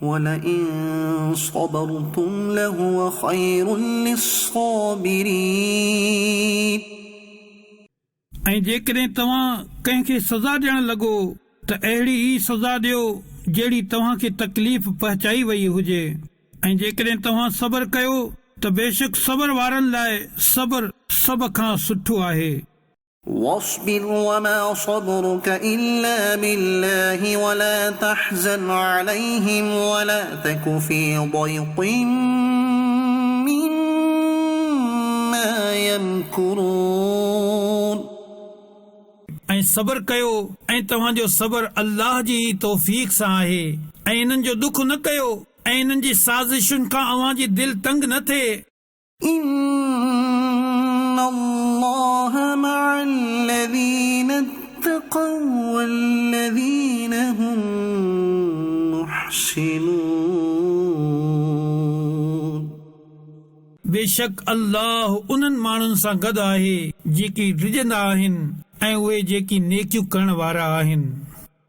وَلَئِن صَبَرْتُمْ لَهُوَ خَيْرٌ لِلصَّابِرِينَ। ऐं जेकॾहिं तव्हां कंहिंखे सज़ा ॾियण लॻो त अहिड़ी ई सज़ा ॾियो जहिड़ी तव्हांखे तकलीफ़ पहुचाई वई हुजे ऐं जेकॾहिं तव्हां सबर कयो त बेशक सबर वारनि लाइ सबर सभ खां सुठो आहे। واصبر وما صبرك إلا بالله ولا تحزن عليهم ولا تك في ضيق مما يمكرون। ऐं सबर कयो ऐं तव्हांजो सबर अल्लाह जी तौफ़ीक़ सां आहे ऐं इन्हनि जो दुख न कयो ऐं इन्हनि जी साज़िशुनि खां अव्हांजी दिलि तंग न थिए। إن الله مع الذين اتقوا والذين هم محسنون। बेशक अल्लाह उन्हनि माण्हुनि सां गॾु आहे जेकी रिजंदा आहिनि ऐं उहे जेकी नेकियूं करण वारा आहिनि।